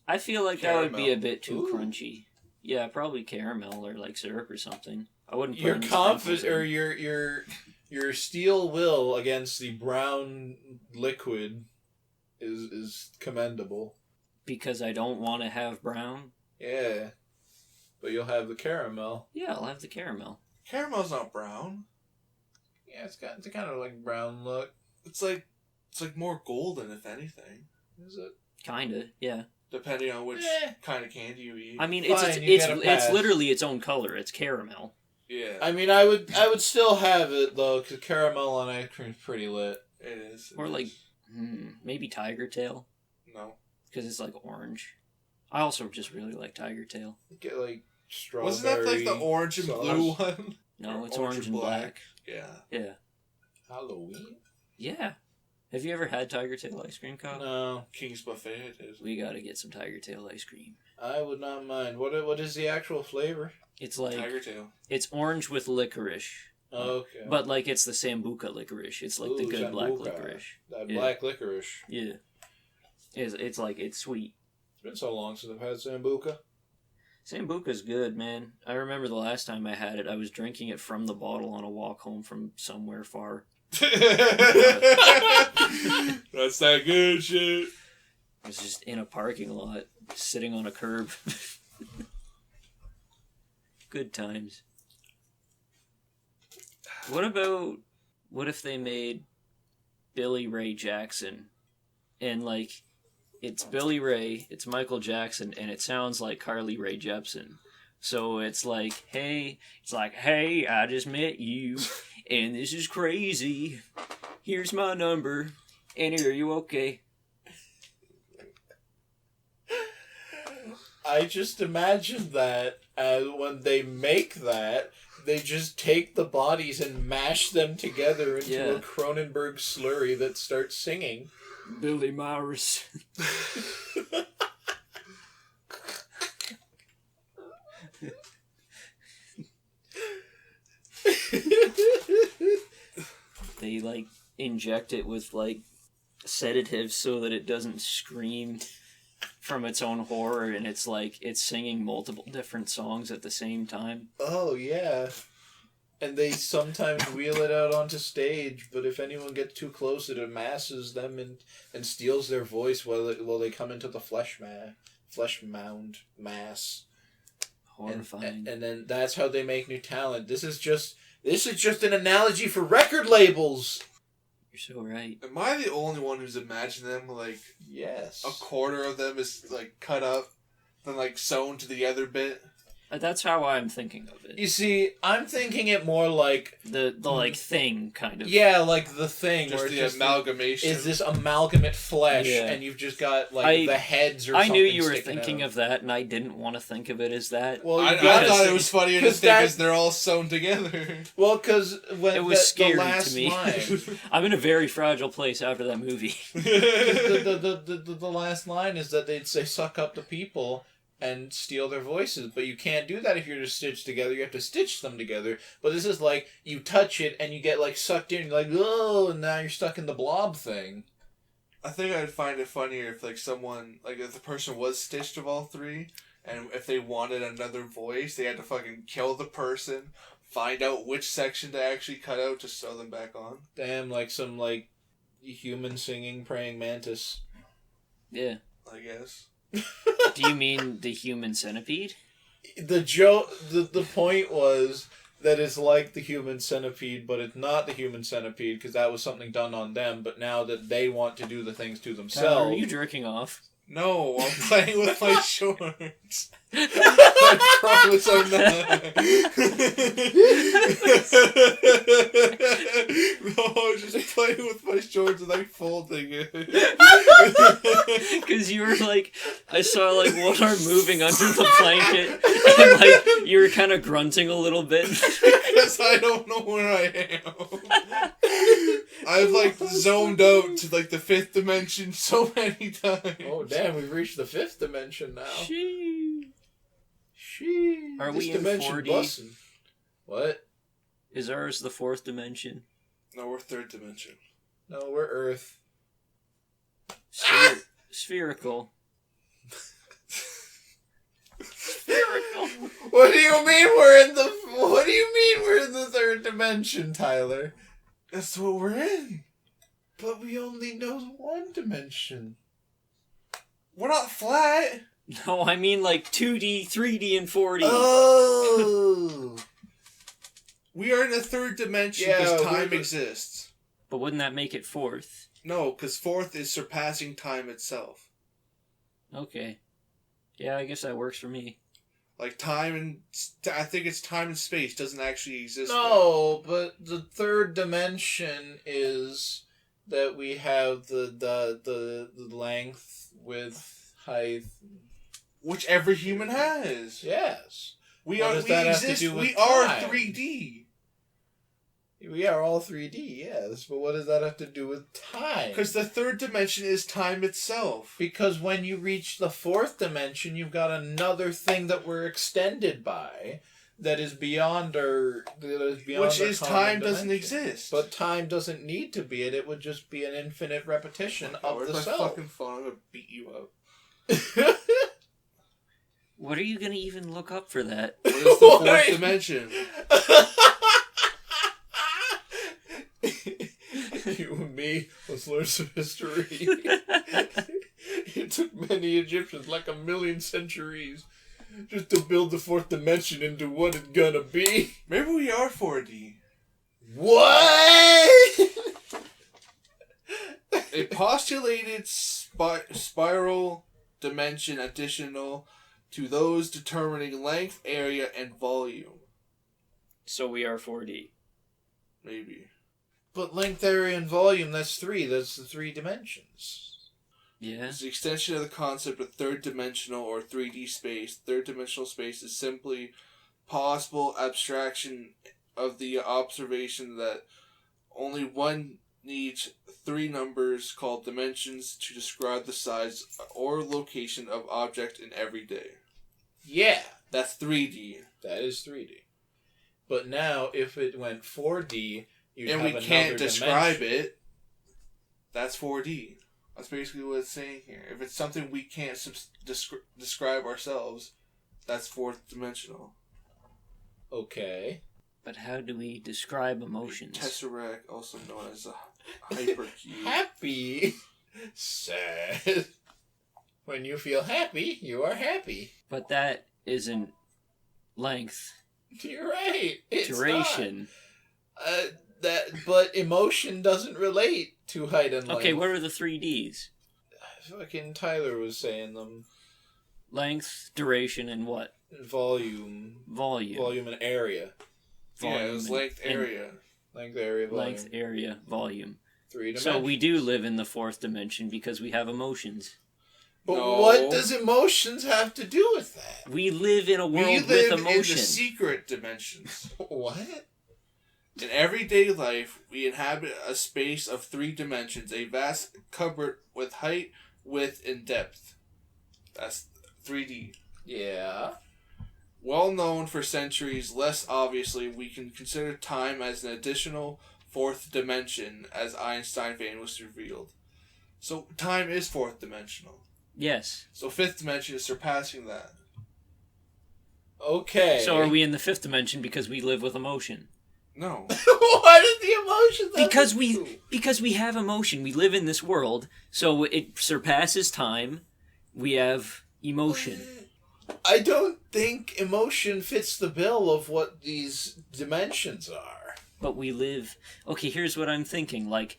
I feel like that would be a Caramel. bit too Ooh. crunchy. Yeah, probably caramel or like syrup or something. I wouldn't. Put Your any confidence sprinkles or in. your steel will against the brown liquid is commendable. Because I don't want to have brown. Yeah. But you'll have the caramel. Yeah, I'll have the caramel. Caramel's not brown. Yeah, it's kind of like brown look. It's like more golden, if anything. Is it? Kinda, yeah. Depending on which Eh. kind of candy you eat. I mean, Fine, you get a it's pass. literally its own color. It's caramel. Yeah, I mean, I would still have it though, because caramel on ice cream is pretty lit. it is. Or like, maybe Tiger Tail, No. because it's like orange. I also just really like Tiger Tail. Get like strawberry. Wasn't that like the orange and sauce. blue one? No, Or it's orange and black. Yeah. Yeah. Halloween? Yeah. Have you ever had Tiger Tail ice cream, Kyle? No. King's Buffet it is. We gotta get some Tiger Tail ice cream. I would not mind. What is the actual flavor? It's like Tiger tail. It's orange with licorice. Okay. But like it's the Sambuca licorice. It's like the good black licorice. That black licorice. Yeah. It's like it's sweet. It's been so long since I've had Sambuca. Sambuca's good, man. I remember the last time I had it, I was drinking it from the bottle on a walk home from somewhere far. That's that good shit. I was just in a parking lot, sitting on a curb. Good times. What if they made Billy Ray Jackson and like it's Billy Ray, it's Michael Jackson, and it sounds like Carly Rae Jepsen. So it's like, hey, I just met you, and this is crazy. Here's my number, and are you okay? I just imagine that when they make that, they just take the bodies and mash them together into a Cronenberg slurry that starts singing. Billy Myers. They like inject it with like sedatives so that it doesn't scream from its own horror, and it's like it's singing multiple different songs at the same time. Oh yeah. And they sometimes wheel it out onto stage, but if anyone gets too close, it amasses them and steals their voice while they come into the flesh mound mass. Horrifying. And then that's how they make new talent. This is just an analogy for record labels. You're so right. Am I the only one who's imagined them like yes, a quarter of them is like cut up, then like sewn to the other bit? That's how I'm thinking of it. You see, I'm thinking it more like the like thing kind of. Yeah, like the thing. Just where the just amalgamation. Is this amalgamate flesh, and you've just got like the heads or something. I knew you were thinking out. of that, and I didn't want to think of it as that. Well, I thought it was funnier to think because they're all sewn together. Well, because when it was scary the last to me. line, I'm in a very fragile place after that movie. the last line is that they'd say "suck up the people" and steal their voices, but you can't do that if you're just stitched together. You have to stitch them together. But this is like you touch it and you get like sucked in. You're like, oh, and now you're stuck in the blob thing. I think I'd find it funnier if like someone like if the person was stitched of all three, and if they wanted another voice, they had to fucking kill the person, find out which section to actually cut out to sew them back on. Damn, like some like human singing praying mantis. Yeah, I guess. Do you mean the human centipede? The point was that it's like the human centipede, but it's not the human centipede because that was something done on them. But now that they want to do the things to themselves, Are you jerking off? No, I'm playing with my shorts. I promise I'm not. No, I'm just playing with my shorts and I'm folding it. Because you were like, I saw like one arm moving under the blanket, and like you were kind of grunting a little bit. Because I don't know where I am. I've like zoned out to like the fifth dimension so many times. Oh damn, we've reached the fifth dimension now. She. Are this we in 4D? Bussin'. What? Is ours the fourth dimension? No, we're third dimension. No, we're Earth. Spherical. Spherical. What do you mean we're in the third dimension, Tyler? That's what we're in. But we only know one dimension. We're not flat. No, I mean like 2D, 3D, and 4D. Oh! We are in the third dimension because time exists. But wouldn't that make it fourth? No, because fourth is surpassing time itself. Okay. Yeah, I guess that works for me. Like time and... I think it's time and space doesn't actually exist. No, but the third dimension is that we have the length, width, height... Which every human has. Yes. We What are. does We that have to exist. do with We are time? 3D. We are all 3D, yes, but what does that have to do with time? Because the third dimension is time itself. Because when you reach the fourth dimension, you've got another thing that we're extended by that is beyond our... Which is time doesn't exist. But time doesn't need to be it. It would just be an infinite repetition of the self. Fucking phone? I'm going to beat you up. What are you going to even look up for that? What is the fourth dimension? You and me, let's learn some history. It took many Egyptians, like 1,000,000 centuries, just to build the fourth dimension into what it's gonna be. Maybe we are 4D. What? A postulated spiral dimension additional to those determining length, area, and volume. So we are 4D. Maybe. But length, area, and volume, that's 3. That's the 3 dimensions. Yeah. It's the extension of the concept of third-dimensional or 3D space. Third-dimensional space is simply possible abstraction of the observation that only one needs 3 numbers called dimensions to describe the size or location of object in every day. Yeah. That's 3D. That is 3D. But now, if it went 4D... and we can't describe it, that's 4D. That's basically what it's saying here. If it's something we can't describe ourselves, that's fourth dimensional. Okay. But how do we describe emotions? Tesseract, also known as a hypercube. Happy. Sad. When you feel happy, you are happy. But that isn't length. You're right. It's Duration. Not. But emotion doesn't relate to height and length. Okay, what are the 3Ds? Fucking Tyler was saying them. Length, duration, and what? Volume. Volume and area. Yeah, it was length, area. Length, area, volume. Length, area, volume. 3 dimensions. So we do live in the fourth dimension because we have emotions. But no. What does emotions have to do with that? We live in a world with emotion. We live in the secret dimensions. What? In everyday life, we inhabit a space of 3 dimensions, a vast cupboard with height, width, and depth. That's 3D. Yeah. Well known for centuries, less obviously, we can consider time as an additional 4th dimension, as Einstein famously revealed. So, time is 4th dimensional. Yes. So, 5th dimension is surpassing that. Okay. So are we in the 5th dimension because we live with emotion? No. What is the emotion? Because we have emotion. We live in this world, so it surpasses time. We have emotion. I don't think emotion fits the bill of what these dimensions are. But we live... Okay, here's what I'm thinking. Like,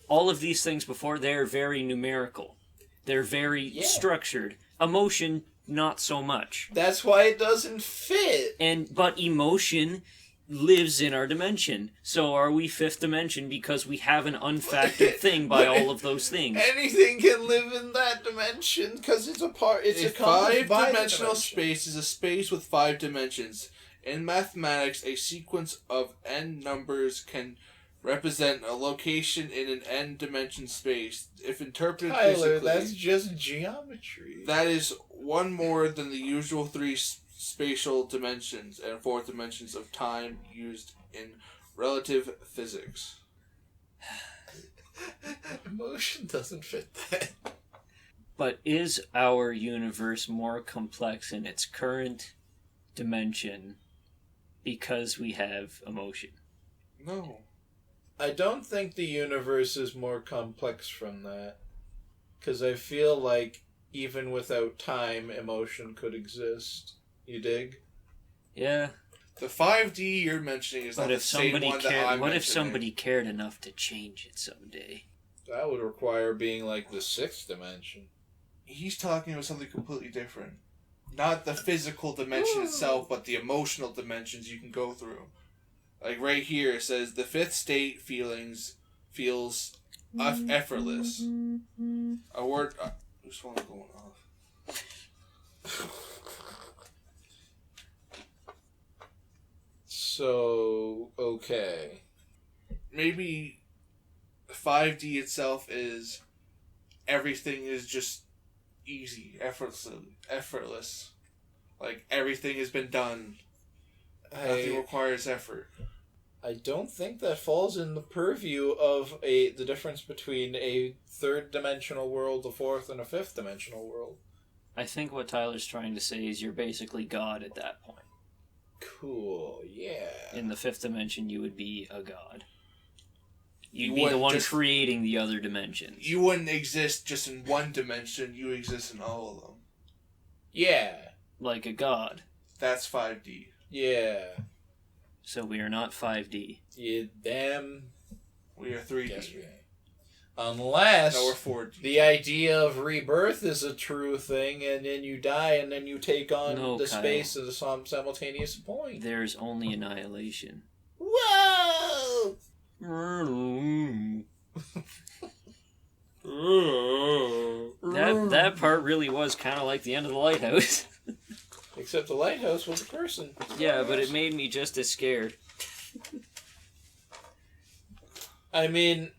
all of these things before, they're very numerical. They're very structured. Emotion, not so much. That's why it doesn't fit. But emotion lives in our dimension. So are we 5th dimension because we have an unfactored thing by all of those things? Anything can live in that dimension because it's a part. It's a 5-dimensional space is a space with 5 dimensions. In mathematics, a sequence of n numbers can represent a location in an n-dimension space. If interpreted physically, that's just geometry. That is one more than the usual 3 spatial dimensions and 4 dimensions of time used in relative physics. Emotion doesn't fit that. But is our universe more complex in its current dimension because we have emotion? No. I don't think the universe is more complex from that. Because I feel like even without time, emotion could exist. You dig? Yeah. The 5D you're mentioning is not the same one that I'm mentioning. What if somebody cared enough to change it someday? That would require being like the 6th dimension. He's talking about something completely different. Not the physical dimension itself, but the emotional dimensions you can go through. Like right here, it says, the 5th state feels effortless. A word... Whose phone's going off? So, okay. maybe 5D itself is everything is just easy, effortless. Like, everything has been done. Nothing requires effort. I don't think that falls in the purview of the difference between a third-dimensional world, a fourth, and a fifth-dimensional world. I think what Tyler's trying to say is you're basically God at that point. Cool, yeah. In the fifth dimension, you would be a god. You'd be the one creating the other dimensions. You wouldn't exist just in one dimension, you exist in all of them. Yeah. Like a god. That's 5D. Yeah. So we are not 5D. You damn... We are 3D. Yes, we are. Unless no, we're 4D. The idea of rebirth is a true thing, and then you die, and then you take on the space at some simultaneous point. There's only annihilation. Whoa! that part really was kind of like the end of the lighthouse. Except the lighthouse was a person. Yeah, but it made me just as scared. I mean,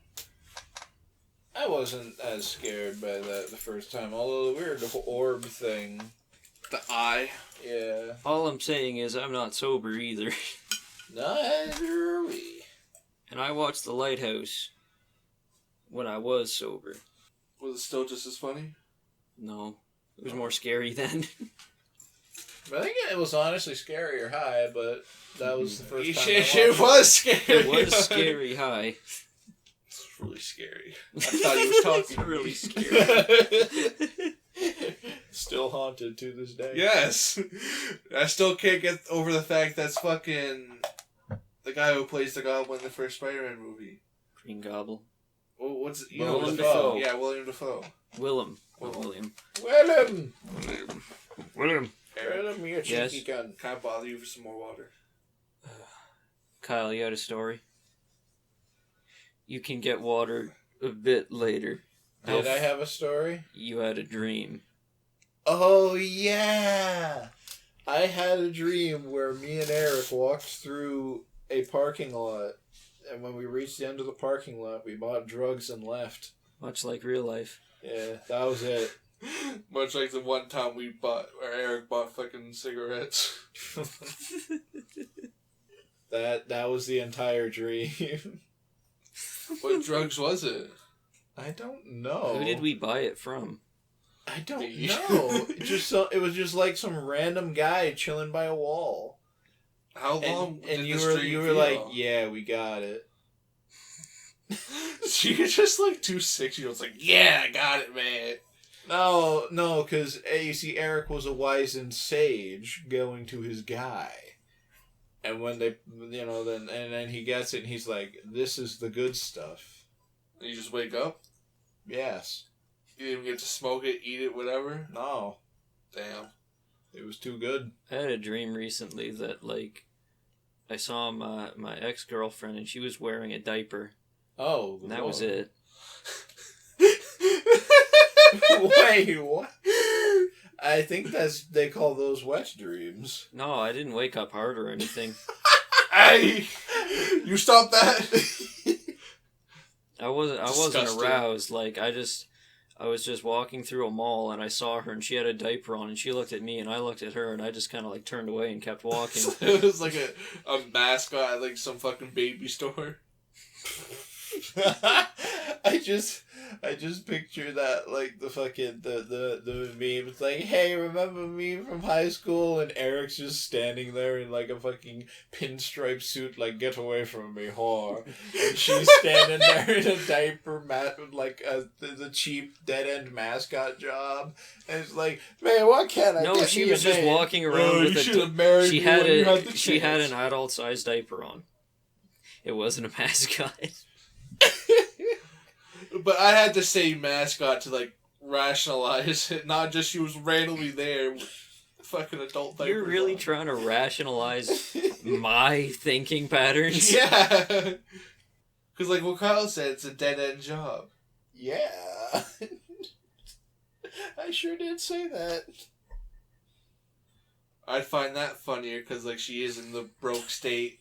I wasn't as scared by that the first time, although the weird orb thing. The eye. Yeah. All I'm saying is I'm not sober either. Neither are we. And I watched The Lighthouse when I was sober. Was it still just as funny? No. It was more scary then. I think it was honestly scarier high, but that was the first time It was scary. It was scary high. It's really scary. I thought he was talking. Really scary. Still haunted to this day. Yes. I still can't get over the fact that's fucking the guy who plays the Goblin in the first Spider-Man movie. Green Goblin. Well, what's it? Willem Dafoe. Yeah, William Dafoe. William. William, you cheeky gun. Can I bother you for some more water? Kyle, you had a story? You can get water a bit later. Did I have a story? You had a dream. Oh, yeah! I had a dream where me and Eric walked through a parking lot, and when we reached the end of the parking lot, we bought drugs and left. Much like real life. Yeah, that was it. Much like the one time Eric bought fucking cigarettes. That was the entire dream. What drugs was it? I don't know. Who did we buy it from? I don't know. It was just like some random guy chilling by a wall. How long? And did you were like, yeah, we got it. So you're just like 2 6-year-olds, like, yeah, I got it, man. No, because you see, Eric was a wizened sage going to his guy, and when they, then he gets it, and he's like, "This is the good stuff." And you just wake up. Yes. You didn't even get to smoke it, eat it, whatever. No. Damn. It was too good. I had a dream recently that I saw my ex-girlfriend and she was wearing a diaper. Oh, and that was it. Wait, what? I think they call those wet dreams. No, I didn't wake up hard or anything. Hey, you stop that. I wasn't aroused. I was just walking through a mall and I saw her and she had a diaper on and she looked at me and I looked at her and I just kind of turned away and kept walking. It was like a mascot at some fucking baby store. I just picture that the fucking the meme. It's like, hey, remember me from high school? And Eric's just standing there in a fucking pinstripe suit, get away from me, whore. And she's standing there in a diaper, the cheap dead end mascot job. And it's like, man, what can I? No, she was just walking around with she had an adult sized diaper on. It wasn't a mascot. But I had to say mascot to rationalize it, not just she was randomly there with fucking adult diapers. You're really on. trying to rationalize my thinking patterns? Yeah. Because what Kyle said, it's a dead end job. Yeah. I sure did say that. I'd find that funnier because she is in the broke state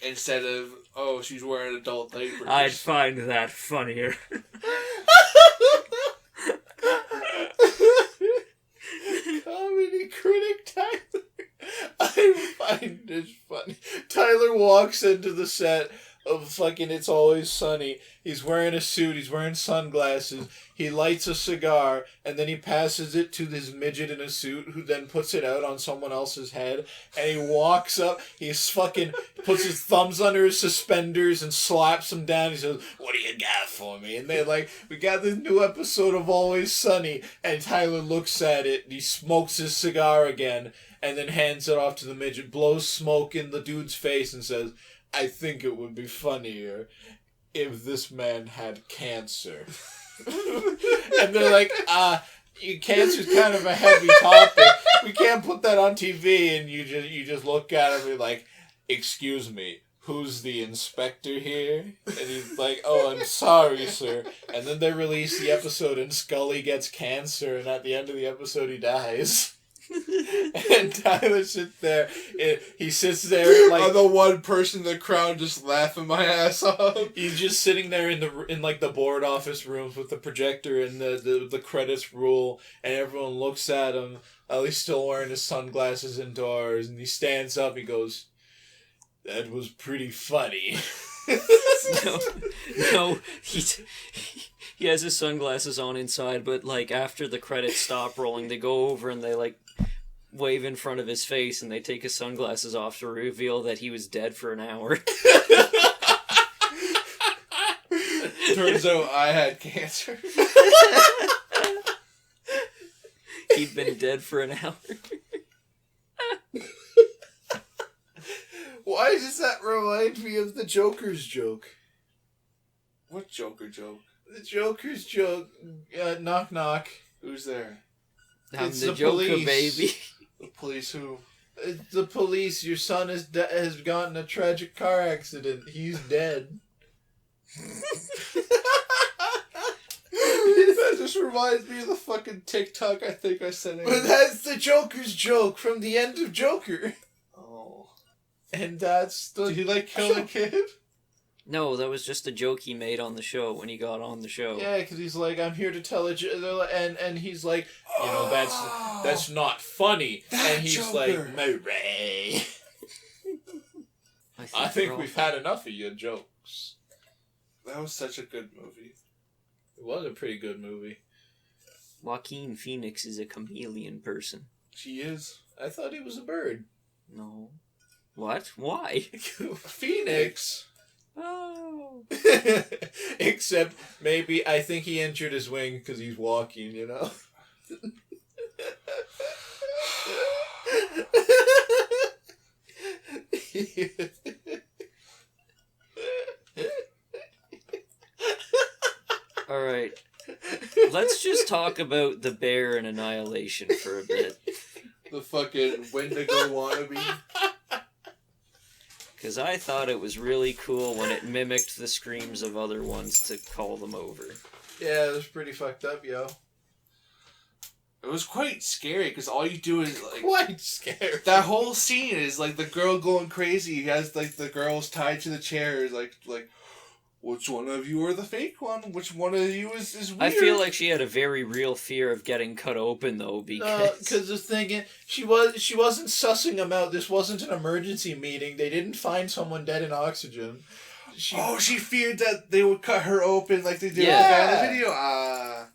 instead of, oh, she's wearing adult diapers. I'd find that funnier. Comedy critic Tyler. I find it funny. Tyler walks into the set of fucking It's Always Sunny. He's wearing a suit. He's wearing sunglasses. He lights a cigar, and then he passes it to this midget in a suit, who then puts it out on someone else's head. And he walks up. He's fucking puts his thumbs under his suspenders and slaps them down. He says, "What do you got for me?" And they're like, "We got this new episode of Always Sunny." And Tyler looks at it. And he smokes his cigar again, and then hands it off to the midget. Blows smoke in the dude's face and says, "I think it would be funnier if this man had cancer." And they're like, cancer's kind of a heavy topic. We can't put that on TV. And you just look at him and be like, "Excuse me, who's the inspector here?" And he's like, "Oh, I'm sorry, sir." And then they release the episode and Scully gets cancer, and at the end of the episode he dies. And Tyler sits there. He sits there like I'm the one person in the crowd just laughing my ass off. He's just sitting there in the board office rooms with the projector and the credits roll, and everyone looks at him. He's still wearing his sunglasses indoors, and he stands up. He goes, "That was pretty funny." No, he has his sunglasses on inside, but like after the credits stop rolling, they go over and they like wave in front of his face, and they take his sunglasses off to reveal that he was dead for an hour. Turns out I had cancer. He'd been dead for an hour. Why does that remind me of the Joker's joke? What Joker joke? The Joker's joke. Knock knock. Who's there? I'm It's the the Joker, police. baby. The police who? The police. Your son has gotten a tragic car accident. He's dead. That just reminds me of the fucking TikTok I think I sent. But that's the Joker's joke from the end of Joker. Oh. And that's the... Did he like kill a kid? No, that was just a joke he made on the show when he got on the show. Yeah, because he's like, "I'm here to tell a joke," and he's like, that's not funny. That and he's Joker. like, "Murray." I think we've had enough of your jokes. That was such a good movie. It was a pretty good movie. Joaquin Phoenix is a chameleon person. She is. I thought he was a bird. No. What? Why? Phoenix. Oh. Except maybe I think he injured his wing because he's walking, you know? Alright. Let's just talk about the bear and Annihilation for a bit. The fucking Wendigo wannabe. Because I thought it was really cool when it mimicked the screams of other ones to call them over. Yeah, it was pretty fucked up, yo. It was quite scary because all you do is like Quite scary. that whole scene is like the girl going crazy. He has like the girls tied to the chairs, like which one of you are the fake one? Which one of you is weird? I feel like she had a very real fear of getting cut open though, Because just thinking she wasn't sussing them out. This wasn't an emergency meeting. They didn't find someone dead in oxygen. She feared that they would cut her open like they did with the guy in the video.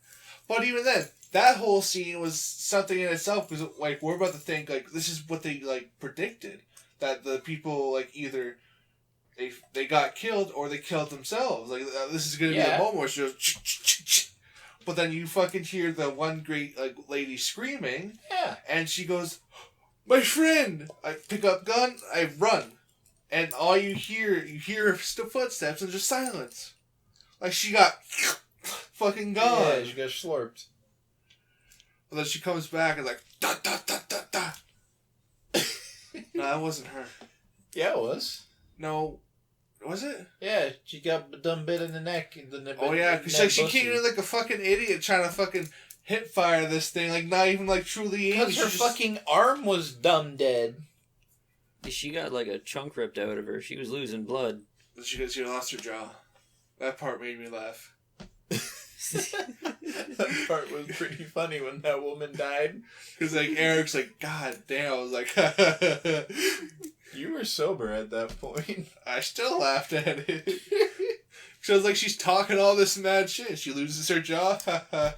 But even then, that whole scene was something in itself because like we're about to think like this is what they like predicted, that the people like either they got killed or they killed themselves. Like this is gonna be the moment where she goes, but then you fucking hear the one great like lady screaming, and she goes, "My friend!" I pick up gun, I run, and all you hear footsteps and just silence, like she got fucking gone. Yeah, she got slurped. And then she comes back and like da da da da da. No, that wasn't her. Yeah, it was. No, was it? Yeah, she got done bit in the neck. Oh yeah, because like, she came in like a fucking idiot trying to fucking hip fire this thing, like not even like truly aiming. Because her fucking arm was dumb dead. She got like a chunk ripped out of her. She was losing blood. She lost her jaw. That part made me laugh. That part was pretty funny when that woman died. Because like Eric's like, God damn. I was like, you were sober at that point. I still laughed at it. So it's like she's talking all this mad shit. She loses her jaw.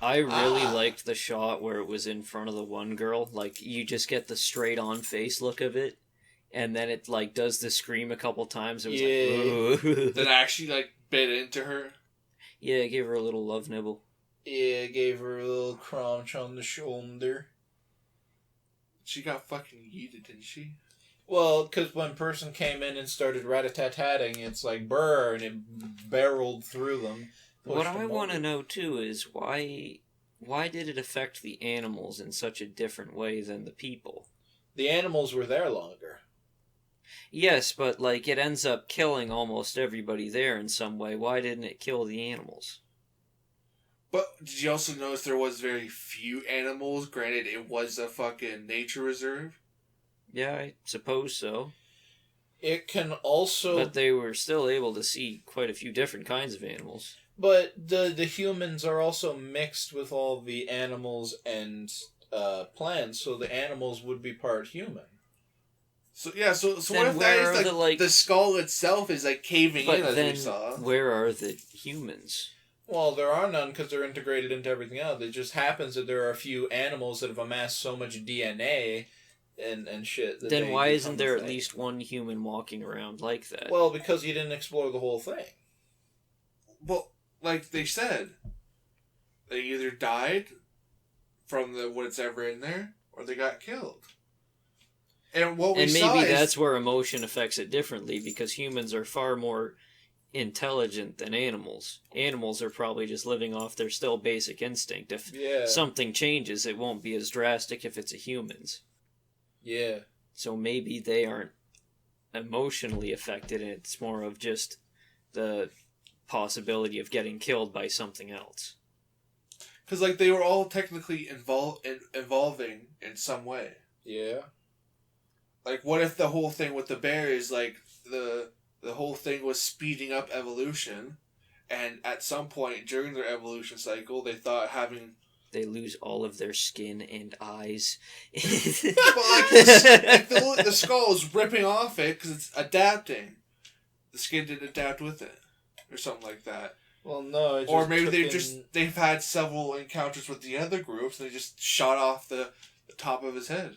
I really liked the shot where it was in front of the one girl. Like, you just get the straight-on face look of it, and then it, like, does the scream a couple times. It was like, ooh. That actually, like, bit into her. Yeah, it gave her a little love nibble. Yeah, gave her a little crunch on the shoulder. She got fucking yeeted, didn't she? Well, because when person came in and started rat-a-tat-tatting, it's like, brr, and it barreled through them. What I want to know, too, is why did it affect the animals in such a different way than the people? The animals were there longer. Yes, but, like, it ends up killing almost everybody there in some way. Why didn't it kill the animals? But did you also notice there was very few animals? Granted, it was a fucking nature reserve. Yeah, I suppose so. It can also... But they were still able to see quite a few different kinds of animals. But the humans are also mixed with all the animals and plants, so the animals would be part human. So yeah, so what if that is like the skull itself is like caving in, as we saw? Where are the humans? Well, there are none because they're integrated into everything else. It just happens that there are a few animals that have amassed so much DNA and shit. Then why isn't there at least one human walking around like that? Well, because you didn't explore the whole thing. Well, like they said, they either died from whatever in there, or they got killed. And what we saw maybe that's where emotion affects it differently, because humans are far more intelligent than animals. Animals are probably just living off their still basic instinct. If something changes, it won't be as drastic if it's a human's. Yeah. So maybe they aren't emotionally affected, and it's more of just the possibility of getting killed by something else. Because, like, they were all technically evolving in some way. Yeah. Like, what if the whole thing with the bear is, like, the whole thing was speeding up evolution, and at some point during their evolution cycle, they thought having... They lose all of their skin and eyes. But, like, the skull is ripping off it because it's adapting. The skin didn't adapt with it. Or something like that. Well, no. Or maybe they've had several encounters with the other groups and they just shot off the top of his head.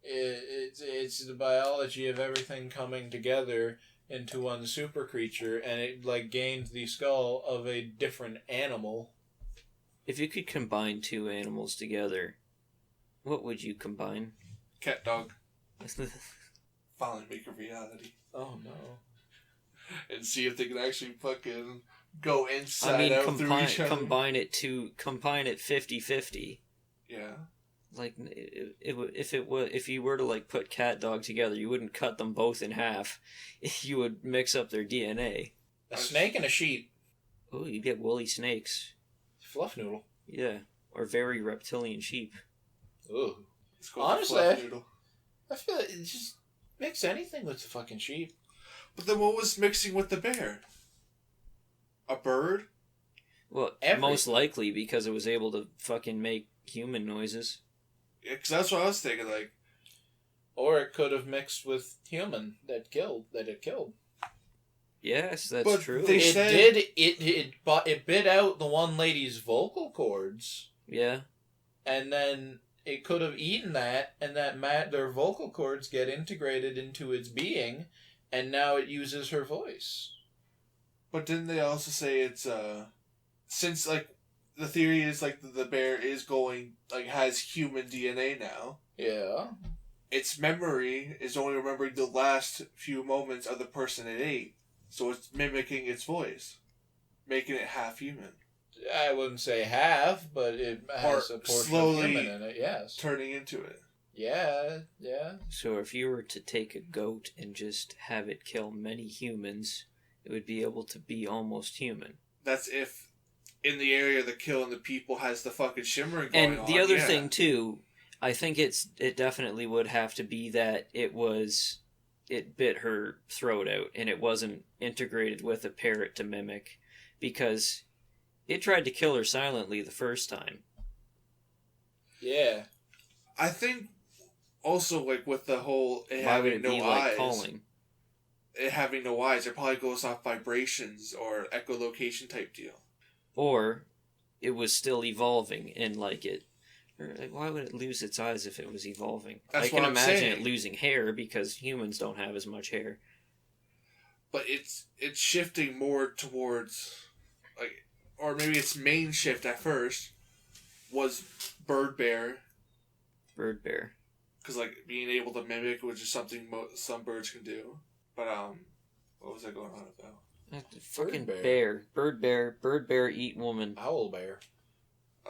It's the biology of everything coming together into one super creature, and it like gained the skull of a different animal. If you could combine two animals together, what would you combine? Cat dog. Finally make a reality. Oh no. And see if they can actually fucking go inside out through each other. Combine it 50-50. Yeah. Like, if you were to like put cat dog together, you wouldn't cut them both in half. You would mix up their DNA. A snake and a sheep. Oh, you get woolly snakes. Fluff noodle. Yeah, or very reptilian sheep. Ooh. Honestly, I feel like it just mix anything with the fucking sheep. But then what was mixing with the bear? A bird? Well, most likely because it was able to fucking make human noises. Yeah, because that's what I was thinking, like... Or it could have mixed with human that it killed. Yes, that's true. It bit out the one lady's vocal cords. Yeah. And then it could have eaten that, and their vocal cords get integrated into its being, and now it uses her voice. But didn't they also say it's, since, like, the theory is, like, the bear is has human DNA now. Yeah. Its memory is only remembering the last few moments of the person it ate. So it's mimicking its voice. Making it half human. I wouldn't say half, but it has a portion of human in it, yes. Turning into it. Yeah. So if you were to take a goat and just have it kill many humans, it would be able to be almost human. That's if in the area the killing the people has the fucking shimmering going on. And the other thing, too, I think it definitely would have to be that it was it bit her throat out and it wasn't integrated with a parrot to mimic, because it tried to kill her silently the first time. Yeah. I think also, like, with the whole it Why would having it no be eyes, like calling? it having no eyes, it probably goes off vibrations or echolocation type deal. Or it was still evolving and like it. Or, like, why would it lose its eyes if it was evolving? That's I can what I'm imagine saying. it losing hair because humans don't have as much hair. But it's shifting more towards, like, or maybe its main shift at first was bird bear. Bird bear. Because, like, being able to mimic, which is something some birds can do. But, what was I going on about? Fucking Bird bear. Bird bear eat woman. Owl bear.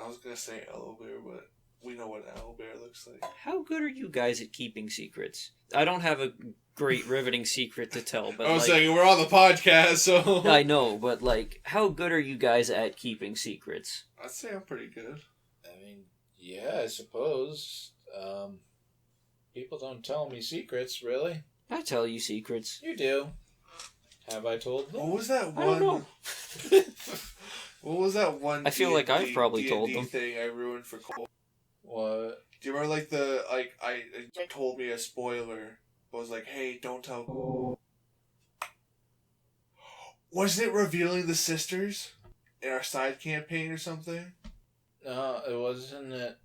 I was going to say owl bear, but we know what an owl bear looks like. How good are you guys at keeping secrets? I don't have a great riveting secret to tell, but I was like, saying, we're on the podcast, so... I know, but like, how good are you guys at keeping secrets? I'd say I'm pretty good. I mean, yeah, I suppose. People don't tell me secrets, really. I tell you secrets. You do. Have I told them? What was that one? I don't know. What was that one? I feel like I've probably told them. Thing I ruined for Cole. What? Do you remember, like, the, like, I told me a spoiler, but was like, hey, don't tell Cole. Wasn't it revealing the sisters in our side campaign or something? No, it wasn't it.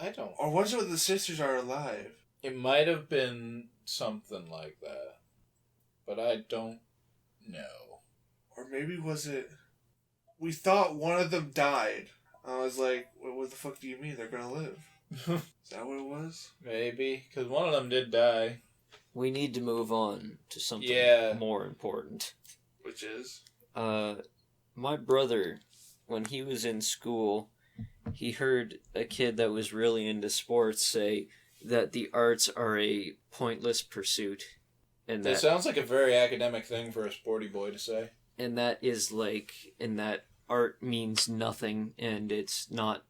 I don't. Or was it the sisters are alive? It might have been something like that, but I don't know. Or maybe was it... We thought one of them died. I was like, what the fuck do you mean? They're gonna live. Is that what it was? Maybe, because one of them did die. We need to move on to something more important. Which is? My brother, when he was in school, he heard a kid that was really into sports say that the arts are a pointless pursuit. And That sounds like a very academic thing for a sporty boy to say. And that is like, and that art means nothing and it's not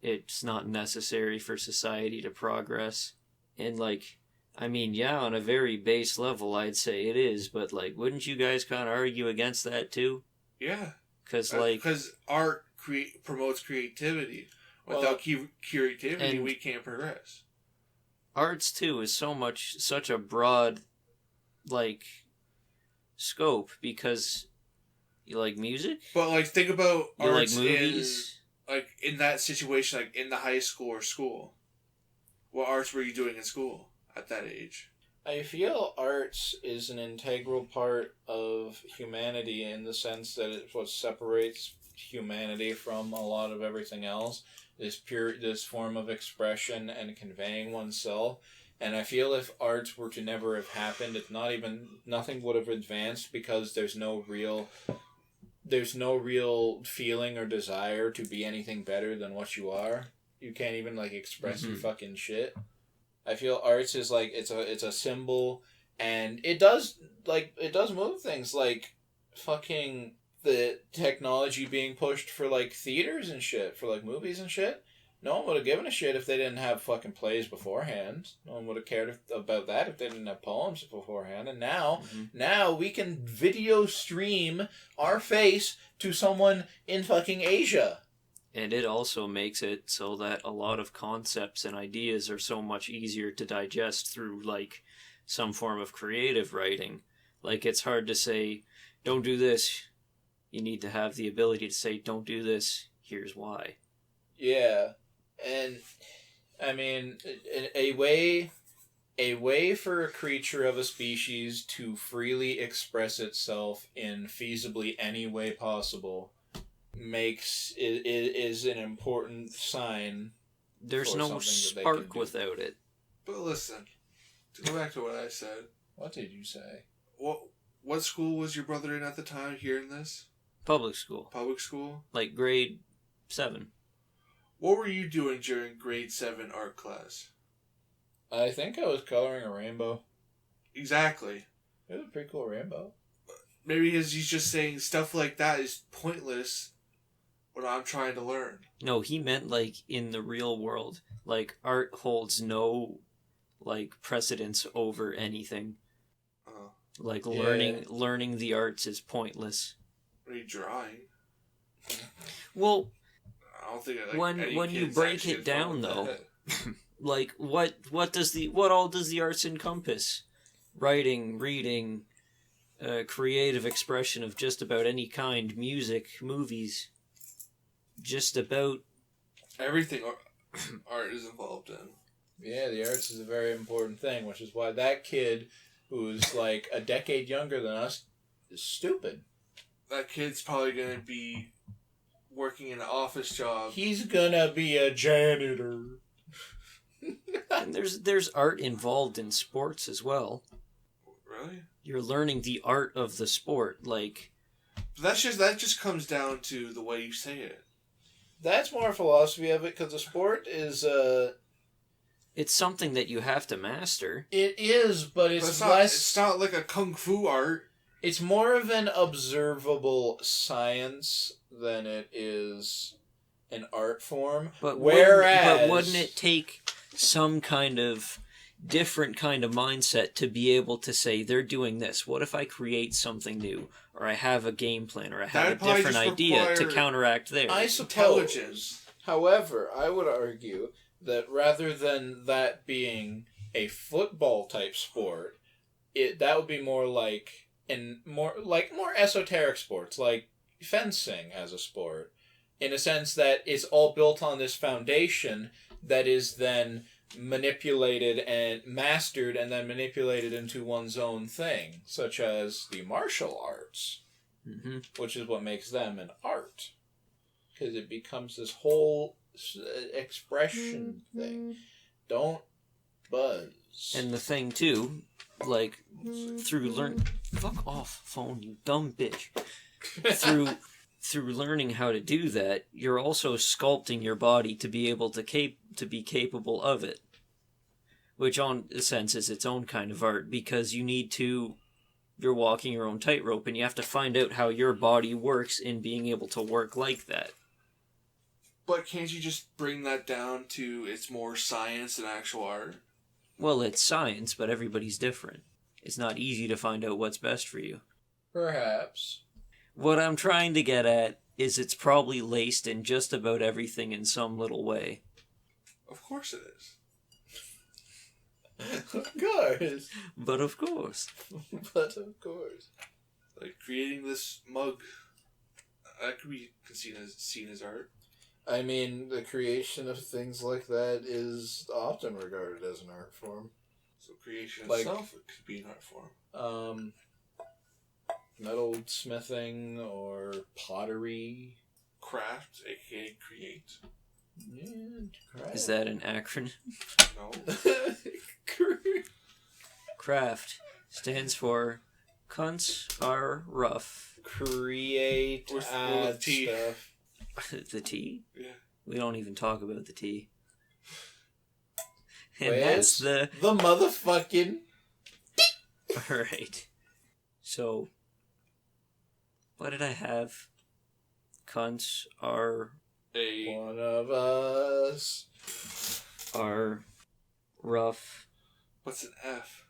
necessary for society to progress. And like, I mean, yeah, on a very base level, I'd say it is, but like, wouldn't you guys kind of argue against that too? Yeah. Because art promotes creativity. Without creativity, and we can't progress. Arts too is such a broad, like, scope, because you like music? But, like, think about you arts like movies? in that situation, like, in the high school or school. What arts were you doing in school at that age? I feel arts is an integral part of humanity in the sense that it's what separates humanity from a lot of everything else. This form of expression and conveying oneself. And I feel if arts were to never have happened, nothing would have advanced, because there's no real feeling or desire to be anything better than what you are. You can't even, like, express your fucking shit. I feel arts is like, it's a symbol, and it does move things, like fucking the technology being pushed for, like, theaters and shit, for, like, movies and shit. No one would have given a shit if they didn't have fucking plays beforehand. No one would have cared about that if they didn't have poems beforehand. And now we can video stream our face to someone in fucking Asia. And it also makes it so that a lot of concepts and ideas are so much easier to digest through, like, some form of creative writing. Like, it's hard to say, don't do this. You need to have the ability to say, don't do this, here's why. Yeah. And, I mean, a way for a creature of a species to freely express itself in feasibly any way possible is an important sign. There's no spark without it. But listen, to go back to what I said. What did you say? What school was your brother in at the time hearing this? Public school. Public school? Like grade 7. What were you doing during grade 7 art class? I think I was coloring a rainbow. Exactly. It was a pretty cool rainbow. Maybe he's just saying stuff like that is pointless when I'm trying to learn. No, he meant, like, in the real world. Like, art holds no, like, precedence over anything. Like, learning the arts is pointless. Are you drawing? Well, I don't think when you break it down, though, like, what all does the arts encompass? Writing, reading, creative expression of just about any kind, music, movies, just about everything art is involved in. Yeah, the arts is a very important thing, which is why that kid who's like a decade younger than us is stupid. That kid's probably going to be working in an office job. He's gonna be a janitor. And there's art involved in sports as well. Really? You're learning the art of the sport, like. But that just comes down to the way you say it. That's more philosophy of it, because the sport is It's something that you have to master. It is, but it's less. It's not like a kung fu art. It's more of an observable science than it is an art form. But wouldn't it take some kind of different kind of mindset to be able to say, they're doing this? What if I create something new? Or I have a game plan, or I have a different idea to counteract theirs? I suppose. However, I would argue that rather than that being a football type sport, that would be more like more esoteric sports, like fencing as a sport, in a sense that it's all built on this foundation that is then manipulated and mastered and then manipulated into one's own thing, such as the martial arts, which is what makes them an art, because it becomes this whole expression thing. Don't buzz. And the thing too, like, fuck off, phone, you dumb bitch. Through learning how to do that, you're also sculpting your body to be able to be capable of it, which on a sense is its own kind of art, because you're walking your own tightrope, and you have to find out how your body works in being able to work like that. But can't you just bring that down to it's more science than actual art? Well, it's science, but everybody's different. It's not easy to find out what's best for you. Perhaps. What I'm trying to get at is it's probably laced in just about everything in some little way. Of course it is. Of course. But of course. But of course. Like creating this mug, that could be seen as art. I mean, the creation of things like that is often regarded as an art form. So creation itself could be an art form. Metal smithing or pottery. Craft, aka create. Yeah, craft. Is that an acronym? No. Craft stands for cunts are rough. Create, add T. stuff. The T? Yeah. We don't even talk about the T. And Where's that's the motherfucking... Alright. So, what did I have? Cunts are... One of us. Are rough. What's an F?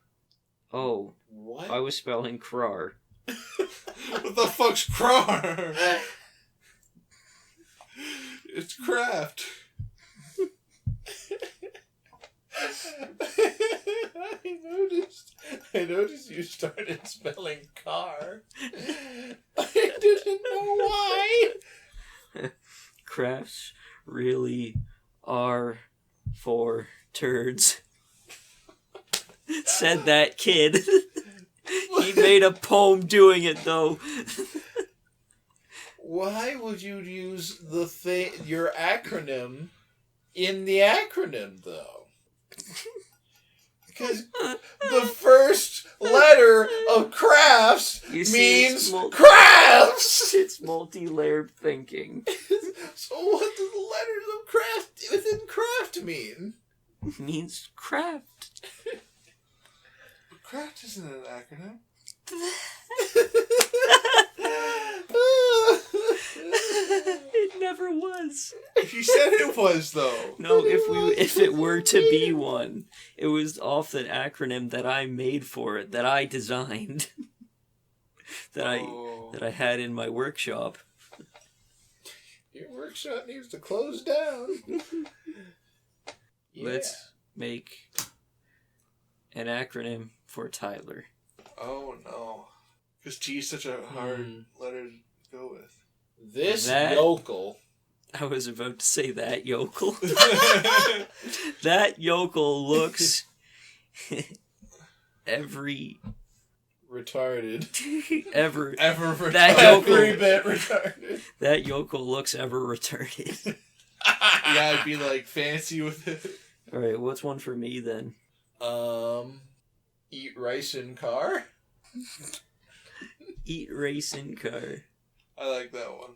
Oh. What? I was spelling crar. What the fuck's crar? It's craft. I noticed you started spelling car. I didn't know why. Crafts really are for turds. Said that kid. He made a poem doing it, though. Why would you use your acronym in the acronym, though? Because the first letter of crafts means crafts! It's multi-layered thinking. So what do the letters of craft within craft mean? It means craft. But craft isn't an acronym. It never was. He said it was, though. No, if it were to be one, it was off the acronym that I made for it, that I designed, that I had in my workshop. Your workshop needs to close down. Let's make an acronym for Tyler. Oh no, because T is such a hard letter to go with. This yokel. I was about to say that yokel. That yokel looks every retarded. ever retarded. That yokel, every bit retarded. That yokel looks ever retarded. Yeah, I'd be like fancy with it. Alright, what's one for me then? Eat rice in car. Eat race in car. I like that one.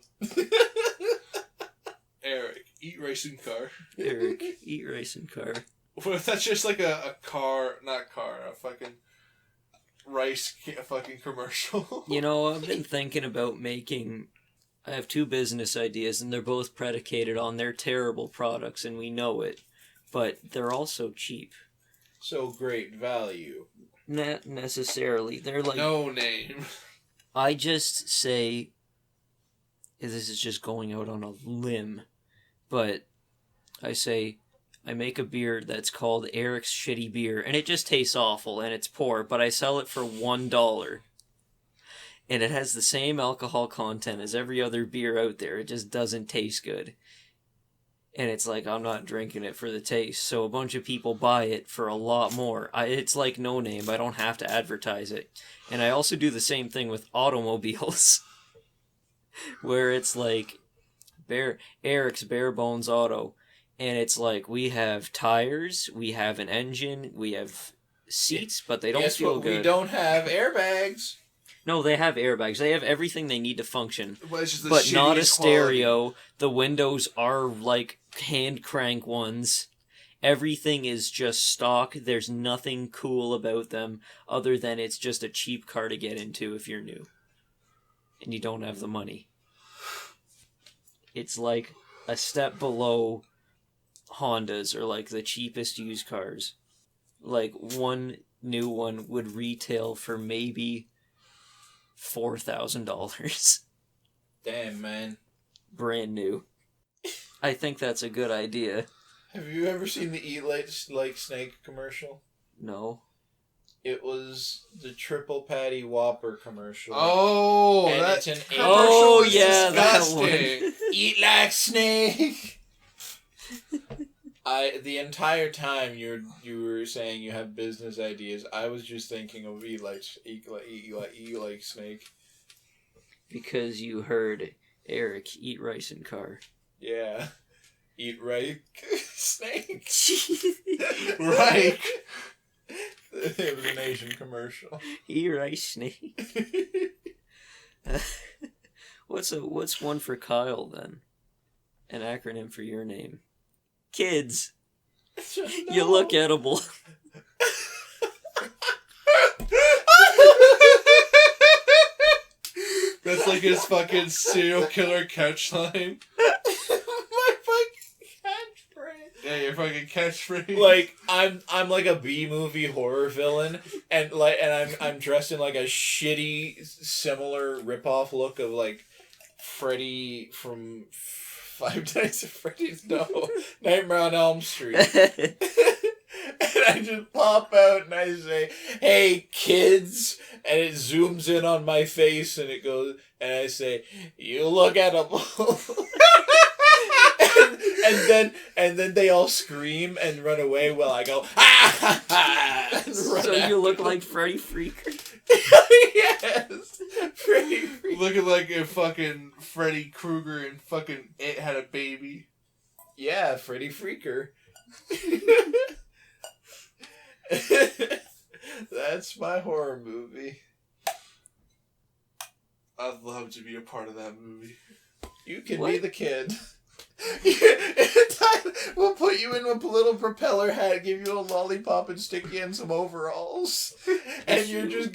Eric, eat racing car. Eric, eat racing car. What if that's just like a fucking rice fucking commercial? You know, I've been thinking about making... I have 2 business ideas, and they're both predicated on their terrible products, and we know it. But they're also cheap. So great value. Not necessarily. They're like... No name. I just say... This is just going out on a limb. But I say... I make a beer that's called Eric's Shitty Beer, and it just tastes awful, and it's poor, but I sell it for $1. And it has the same alcohol content as every other beer out there. It just doesn't taste good. And it's like, I'm not drinking it for the taste. So a bunch of people buy it for a lot more. It's like No Name. I don't have to advertise it. And I also do the same thing with automobiles. Where it's like, Eric's Bare Bones Auto. And it's like, we have tires, we have an engine, we have seats, but they don't feel good. We don't have airbags. No, they have airbags. They have everything they need to function. But not a stereo. Quality. The windows are like hand crank ones. Everything is just stock. There's nothing cool about them other than it's just a cheap car to get into if you're new. And you don't have the money. It's like a step below Hondas or like the cheapest used cars. Like one new one would retail for maybe $4,000. Damn, man. Brand new. I think that's a good idea. Have you ever seen the Eat Like Snake commercial? No. It was the Triple Patty Whopper commercial. Oh, and that's an oh yeah, disgusting. That one. Eat like snake. The entire time you were saying you have business ideas, I was just thinking of eat like snake. Because you heard Eric eat rice in car. Yeah. Eat right snake. Right. It was an Asian commercial. Eat rice snake. What's one for Kyle then? An acronym for your name. Kids. No. You look edible. That's like his fucking serial killer catchline. My fucking catchphrase. Yeah, your fucking catchphrase. Like I'm like a B-movie horror villain, and I'm dressed in like a shitty similar ripoff look of like Freddy from Five Nights at Freddy's. No, Nightmare on Elm Street. And I just pop out and I say, "Hey kids," and it zooms in on my face and it goes, and I say, "You look edible." and then they all scream and run away while I go, "Ah ha ha!" So you look like Freddy Freaker. Yes, Freddy Freaker. Looking like if fucking Freddy Krueger and fucking It had a baby. Yeah, Freddy Freaker. That's my horror movie. I'd love to be a part of that movie. You can be the kid. We'll put you in a little propeller hat, give you a lollipop, and stick you in some overalls, and you're just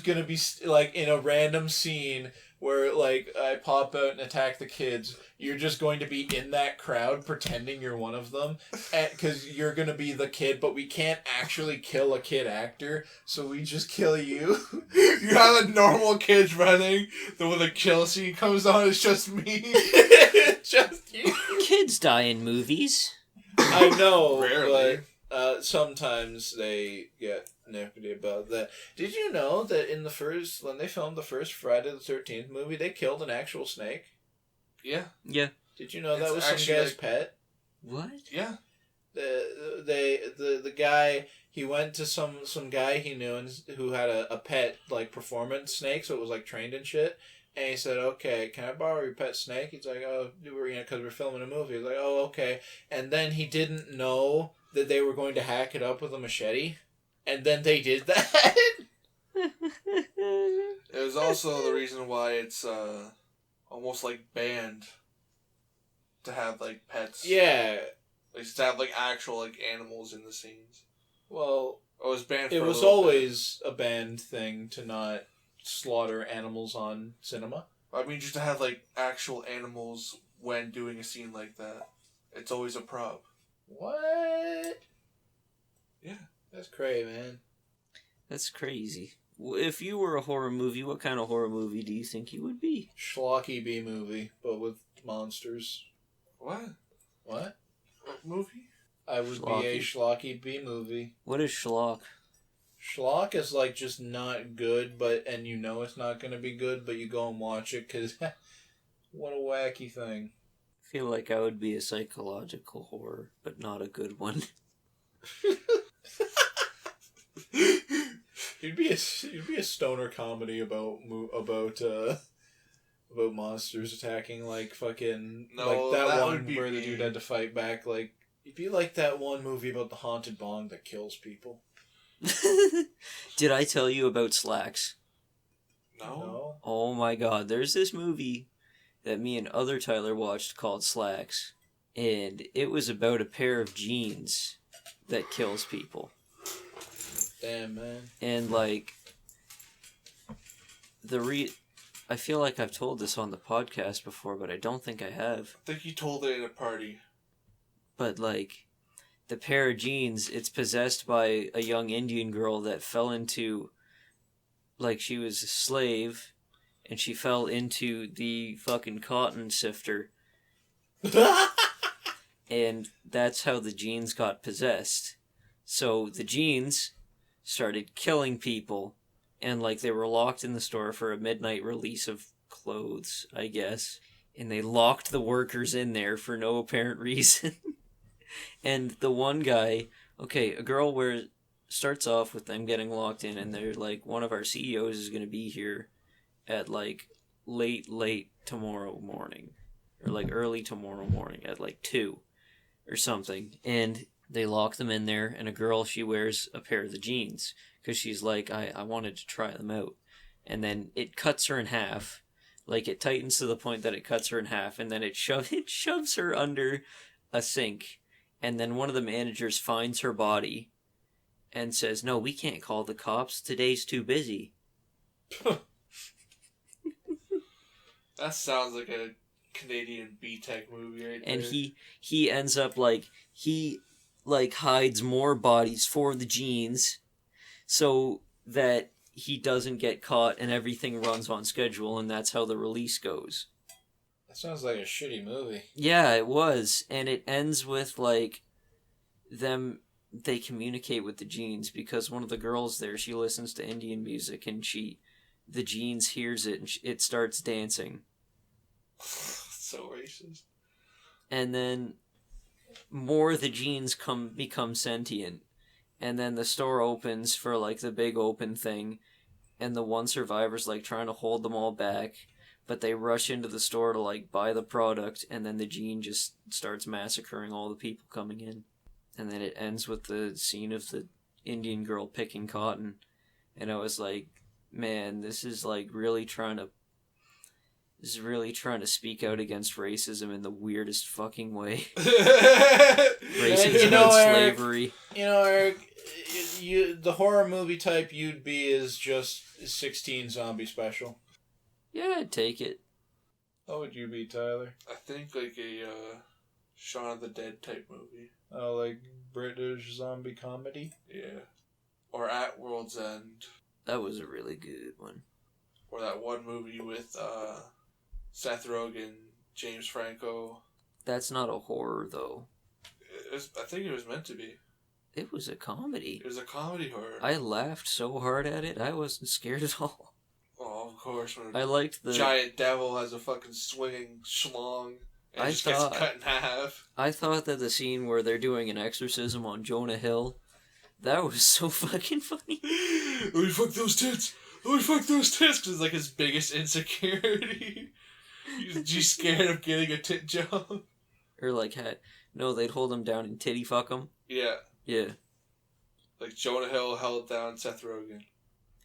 gonna be like in a random scene where like I pop out and attack the kids. You're just going to be in that crowd pretending you're one of them, because you're gonna be the kid, but we can't actually kill a kid actor, so we just kill you. You have a normal kids running, then when the kill scene comes on, it's just me. Just you. Kids die in movies. I know, Rarely. but sometimes they get nippity about that. Did you know that when they filmed the first Friday the 13th movie, they killed an actual snake? Yeah. Yeah. Did you know It's that was some actually guy's like- pet? What? Yeah. The guy, he went to some guy he knew who had a pet like performance snake, so it was like trained and shit. And he said, "Okay, can I borrow your pet snake?" He's like, "Oh, because we're filming a movie." He's like, "Oh, okay." And then he didn't know that they were going to hack it up with a machete, and then they did that. It was also the reason why it's almost like banned to have like pets. Yeah. Like to have like actual like animals in the scenes. Well, It was banned. For it a was little always a banned thing to not slaughter animals on cinema. bit. I mean, just to have like actual animals when doing a scene like that. It's always a prop. What? Yeah. That's crazy, man. That's crazy. If you were a horror movie, what kind of horror movie do you think you would be? Schlocky B movie, but with monsters. What? What? What movie? I would be a schlocky B movie. What is schlock? Schlock is like just not good, and you know it's not going to be good, but you go and watch it because what a wacky thing. I feel like I would be a psychological horror, but not a good one. You'd be a stoner comedy about monsters attacking like fucking No, like that that one would be where the mean. dude had to fight back. Like it'd be like that one movie about the haunted bong that kills people. Did I tell you about Slacks? No. Oh my god, there's this movie that me and other Tyler watched called Slacks, and it was about a pair of jeans that kills people. Damn, man. And like I feel like I've told this on the podcast before, but I don't think I have. I think you told it at a party. But like the pair of jeans, it's possessed by a young Indian girl that fell into, like, she was a slave and she fell into the fucking cotton sifter, and that's how the jeans got possessed. So the jeans started killing people, and like they were locked in the store for a midnight release of clothes, I guess, and they locked the workers in there for no apparent reason. And the one guy, a girl starts off with them getting locked in, and they're like, one of our CEOs is going to be here at like late tomorrow morning, or like early tomorrow morning at like 2 or something. And they lock them in there, and a girl, she wears a pair of the jeans because she's like, I wanted to try them out. And then it cuts her in half. Like, it tightens to the point that it cuts her in half, and then it shoves her under a sink. And then one of the managers finds her body and says, "No, we can't call the cops. Today's too busy." That sounds like a Canadian B-Tech movie right And there. he ends up he hides more bodies for the jeans so that he doesn't get caught and everything runs on schedule, and that's how the release goes. That sounds like a shitty movie. Yeah, it was. And it ends with like they communicate with the jeans because one of the girls there, she listens to Indian music, and the jeans hears it and it starts dancing. So racist. And then more of the jeans become sentient, and then the store opens for like the big open thing, and the one survivor's like trying to hold them all back, but they rush into the store to like buy the product, and then the gene just starts massacring all the people coming in. And then it ends with the scene of the Indian girl picking cotton, and I was like, man, this is like really trying to is really trying to speak out against racism in the weirdest fucking way. Racism and slavery. Eric, the horror movie type you'd be is just 16 Zombie Special. Yeah, I'd take it. What would you be, Tyler? I think like a Shaun of the Dead type movie. Oh, like British zombie comedy? Yeah. Or At World's End. That was a really good one. Or that one movie with Seth Rogen, James Franco. That's not a horror, though. I think it was meant to be. It was a comedy. It was a comedy horror. I laughed so hard at it, I wasn't scared at all. Oh, of course. When I liked the giant devil has a fucking swinging schlong and just gets cut in half. I thought that the scene where they're doing an exorcism on Jonah Hill, that was so fucking funny. Let me fuck those tits. Let me fuck those tits. Because it's like his biggest insecurity. He's scared of getting a tit job. Or like, no, they'd hold him down and titty fuck him. Yeah. Yeah. Like Jonah Hill held down Seth Rogen.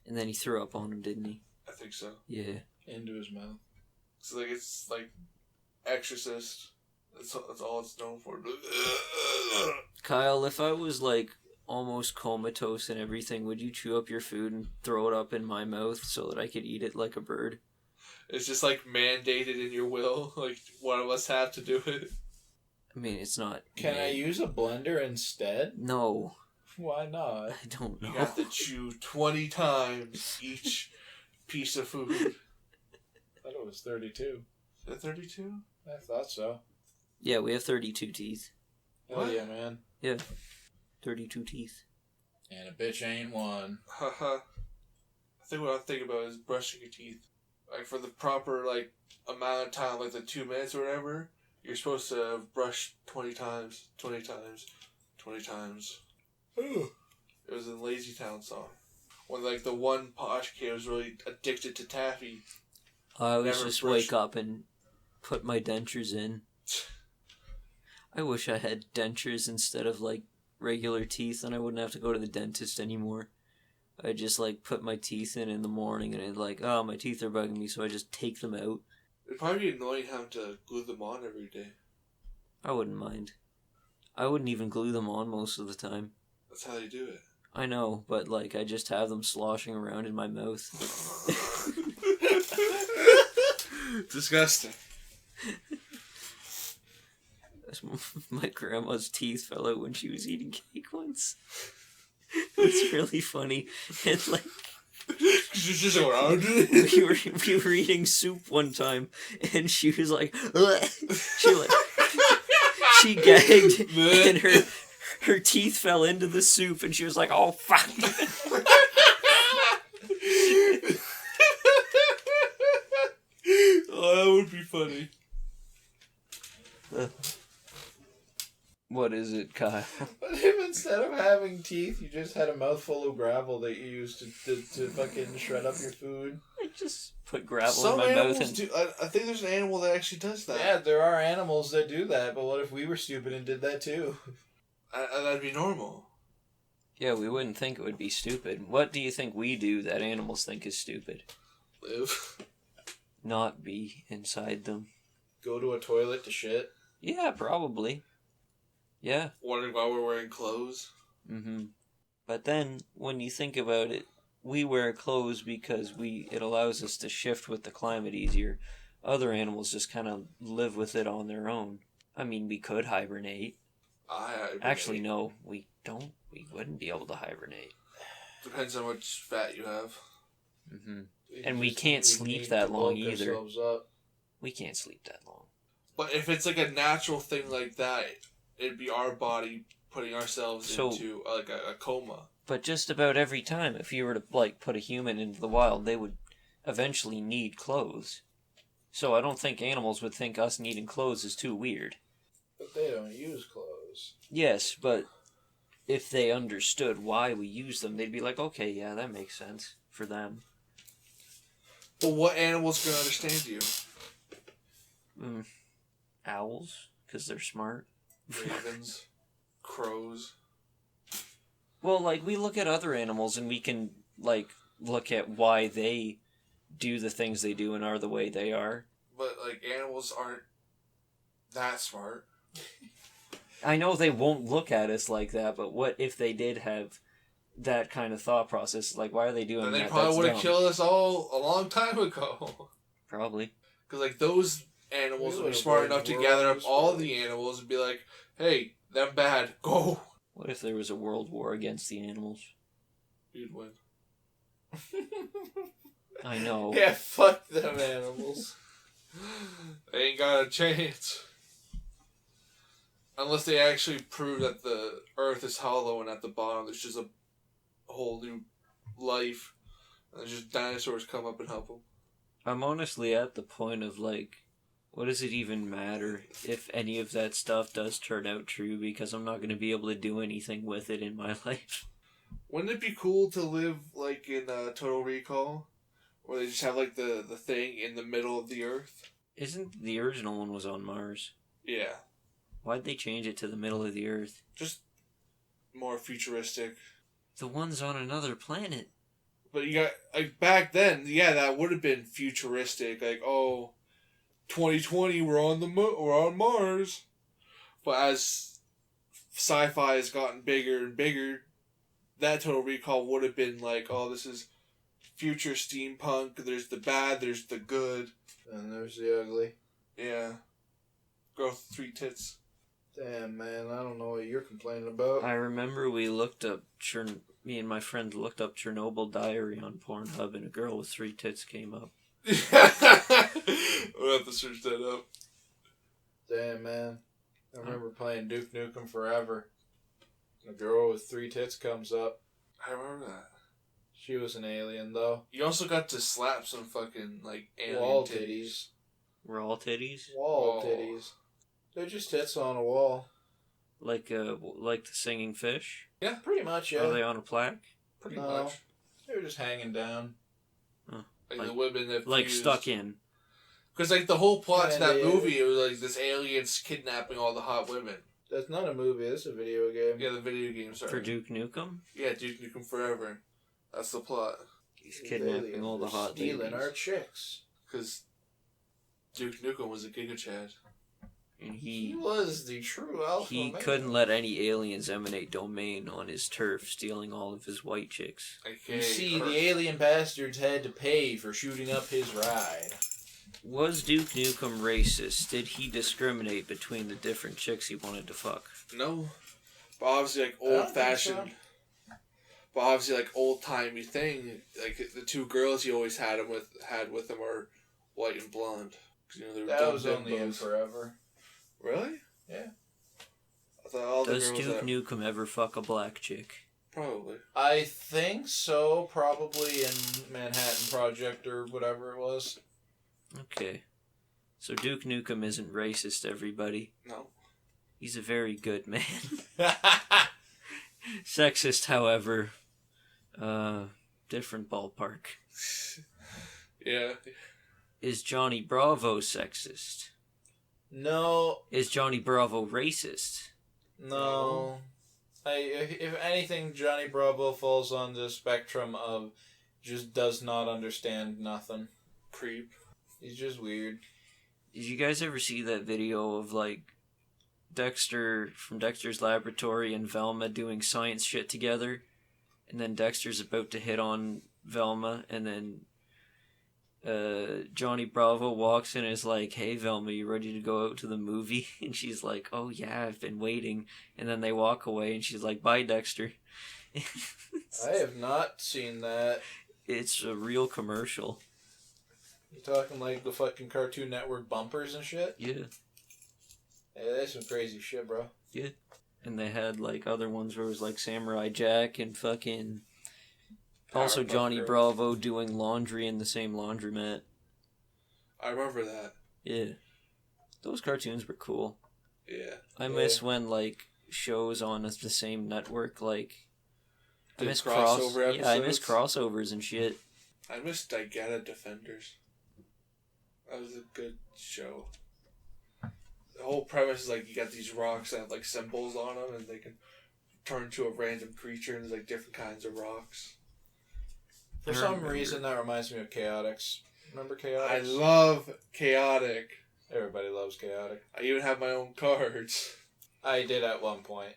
And then he threw up on him, didn't he? I think so. Yeah. Into his mouth. So like it's like Exorcist. That's all it's known for. Kyle, if I was like almost comatose and everything, would you chew up your food and throw it up in my mouth so that I could eat it like a bird? It's just like mandated in your will. Like one of us have to do it. I mean, it's not. Can I use a blender instead? No. Why not? I don't know. You have to chew 20 times each piece of food. I thought it was 32. Is it 32? I thought so. Yeah, we have 32 teeth. Hell yeah, man. Yeah. 32 teeth. And a bitch ain't one. Haha. I think what I'm thinking about is brushing your teeth. Like for the proper like amount of time, like the 2 minutes or whatever, you're supposed to brush 20 times, 20 times, 20 times. It was in Lazy Town song. When like the one posh kid was really addicted to taffy. I always just wake up and put my dentures in. I wish I had dentures instead of like regular teeth, and I wouldn't have to go to the dentist anymore. I just like put my teeth in the morning, and it's like, oh, my teeth are bugging me, so I just take them out. It'd probably be annoying having to glue them on every day. I wouldn't mind. I wouldn't even glue them on most of the time. That's how they do it. I know, but like I just have them sloshing around in my mouth. Disgusting. My grandma's teeth fell out when she was eating cake once. It's really funny. And like She's just around. we were eating soup one time, and she was like, ugh. She gagged, and her teeth fell into the soup, and she was like, oh fuck. Oh, that would be funny. What is it, Kyle? What if instead of having teeth, you just had a mouthful of gravel that you used to fucking shred up your food? I just put gravel Some in my animals mouth and... do. I think there's an animal that actually does that. Yeah, there are animals that do that, but what if we were stupid and did that too? That'd be normal. Yeah, we wouldn't think it would be stupid. What do you think we do that animals think is stupid? Live. Not be inside them. Go to a toilet to shit? Yeah, probably. Yeah. Wondering why we're wearing clothes. Mm-hmm. But then, when you think about it, we wear clothes because it allows us to shift with the climate easier. Other animals just kind of live with it on their own. I mean, we could hibernate. Actually, no, we don't. We wouldn't be able to hibernate. Depends on how much fat you have. Mm-hmm. And we can't sleep that long either. We can't sleep that long. But if it's like a natural thing like that, it'd be our body putting ourselves into like a coma. But just about every time, if you were to like put a human into the wild, they would eventually need clothes. So I don't think animals would think us needing clothes is too weird. But they don't use clothes. Yes, but if they understood why we use them, they'd be like, okay, yeah, that makes sense for them. But what animals can understand you? Owls, because they're smart. Ravens, crows. Well, like, we look at other animals and we can, like, look at why they do the things they do and are the way they are. But, like, animals aren't that smart. I know they won't look at us like that, but what if they did have that kind of thought process? Like, why are they doing Then that? they probably That's would have dumb. killed us all a long time ago. Probably. Because, like, those animals We would be would've smart blamed enough to the gather world up as all well. the animals and be like, hey, them bad, go. What if there was a world war against the animals? You'd win. I know. Yeah, fuck them animals. They ain't got a chance. Unless they actually prove that the earth is hollow and at the bottom there's just a whole new life. And there's just dinosaurs come up and help them. I'm honestly at the point of, like, what does it even matter if any of that stuff does turn out true, because I'm not going to be able to do anything with it in my life. Wouldn't it be cool to live, like, in Total Recall? Where they just have, like, the thing in the middle of the earth? Isn't the original one was on Mars? Yeah. Why'd they change it to the middle of the Earth? Just more futuristic. The one's on another planet. But you got, like, back then, yeah, that would have been futuristic. Like, oh, 2020, we're on Mars. But as sci-fi has gotten bigger and bigger, that Total Recall would have been like, oh, this is future steampunk. There's the bad, there's the good. And there's the ugly. Yeah. Girl with 3 tits. Damn, man, I don't know what you're complaining about. I remember we looked up, me and my friend looked up Chernobyl Diary on Pornhub, and a girl with 3 tits came up. We'll have to search that up. Damn, man. I remember playing Duke Nukem Forever. A girl with 3 tits comes up. I remember that. She was an alien, though. You also got to slap some fucking, like, alien Wall titties. titties. We're all titties? Wall Oh. titties. They're just tits on a wall. Like the singing fish? Yeah, Pretty much, yeah. Are they on a plaque? pretty No. much. They were just hanging down. Like the women that Like fused. stuck in. Because, like, the whole plot to that Kinda, yeah. movie, it was, like, this aliens kidnapping all the hot women. That's not a movie, that's a video game. Yeah, the video game, sorry. For Duke Nukem? Yeah, Duke Nukem Forever. That's the plot. He's These kidnapping aliens all the were hot stealing ladies. our chicks. Because Duke Nukem was a Giga Chad. And He was the true alpha he man. couldn't let any aliens emanate domain on his turf, stealing all of his white chicks. AKA You see, her. the alien bastards had to pay for shooting up his ride. Was Duke Nukem racist? Did he discriminate between the different chicks he wanted to fuck? No. But obviously, like, I don't old fashioned. think But obviously, like, old timey thing. Like, the 2 girls he always had with him are white and blonde. 'Cause, you know, they were That dumb was only in bimbos. Forever. Really? Yeah. I thought all the Does girls Duke that... Nukem ever fuck a black chick? Probably. I think so, probably in Manhattan Project or whatever it was. Okay. So Duke Nukem isn't racist, everybody. No. He's a very good man. Sexist, however. Different ballpark. Yeah. Is Johnny Bravo sexist? No, Is Johnny Bravo racist? no. If anything, Johnny Bravo falls on the spectrum of just does not understand nothing. Creep. He's just weird. Did you guys ever see that video of, like, Dexter from Dexter's Laboratory and Velma doing science shit together? And then Dexter's about to hit on Velma, and then Johnny Bravo walks in and is like, "Hey Velma, you ready to go out to the movie?" And she's like, "Oh yeah, I've been waiting." And then they walk away and she's like, "Bye, Dexter." I have not seen that. It's a real commercial. You talking like the fucking Cartoon Network bumpers and shit? Yeah. Hey, that's some crazy shit, bro. Yeah. And they had, like, other ones where it was, like, Samurai Jack and fucking... Also Powerpuff Johnny Girls. Bravo doing laundry in the same laundromat. I remember that. Yeah. Those cartoons were cool. Yeah. I miss when, like, shows on the same network, like... Did I miss crossover Yeah, I miss episodes? crossovers and shit. I miss Digetta Defenders. That was a good show. The whole premise is like you got these rocks that have like symbols on them, and they can turn into a random creature, and there's like different kinds of rocks. For I some remember. reason, that reminds me of Chaotix. Remember Chaotic? I love Chaotic. Everybody loves Chaotic. I even have my own cards. I did at one point.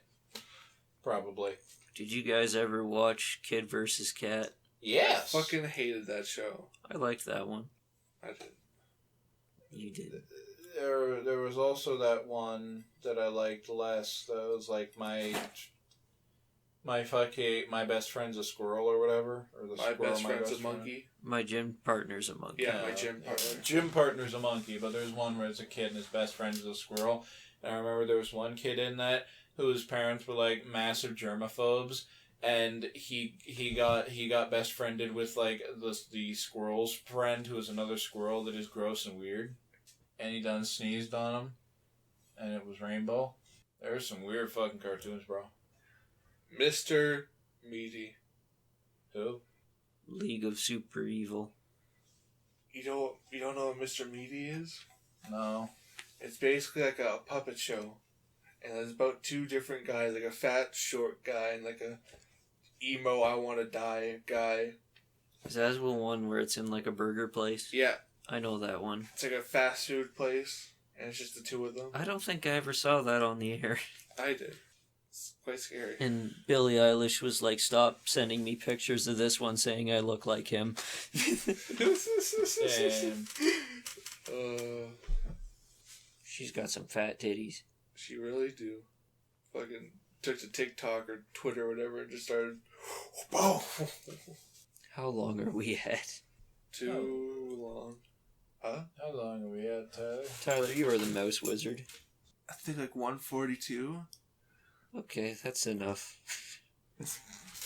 Probably. Did you guys ever watch Kid vs. Kat? Yes! I fucking hated that show. I liked that one. I did. You did. There was also that one that I liked less. That was like my best friend's a squirrel or whatever, or the My squirrel, best friend's a monkey. My gym partner's a monkey. Yeah, my gym partner. Gym partner's a monkey, but there's one where it's a kid and his best friend's a squirrel. And I remember there was one kid in that whose parents were like massive germaphobes, and he got best friended with like the squirrel's friend, who was another squirrel that is gross and weird, and he done sneezed on him, and it was Rainbow. There's some weird fucking cartoons, bro. Mr. Meaty. Who? League of Super Evil. You don't know what Mr. Meaty is? No. It's basically like a puppet show. And there's about two different guys, like a fat, short guy and like a emo, I want to die guy. Is that the one where it's in like a burger place? Yeah. I know that one. It's like a fast food place, and it's just the two of them. I don't think I ever saw that on the air. I did. It's quite scary. And Billie Eilish was like, stop sending me pictures of this one saying I look like him. She's got some fat titties. She really do. Fucking took to TikTok or Twitter or whatever and just started. Boom! How long are we at? Too long. Huh? How long are we at, Tyler? Tyler, you are the mouse wizard. I think like 142. Okay, that's enough.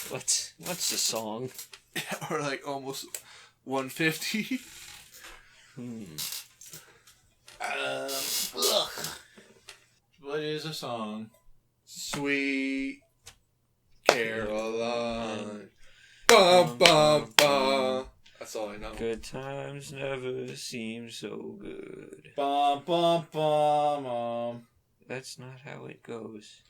What's the song? Or like almost 150. What is a song? Sweet Caroline. Bum, bum, bum. That's all I know. Good times never seem so good. Bum, bum, bum, That's not how it goes.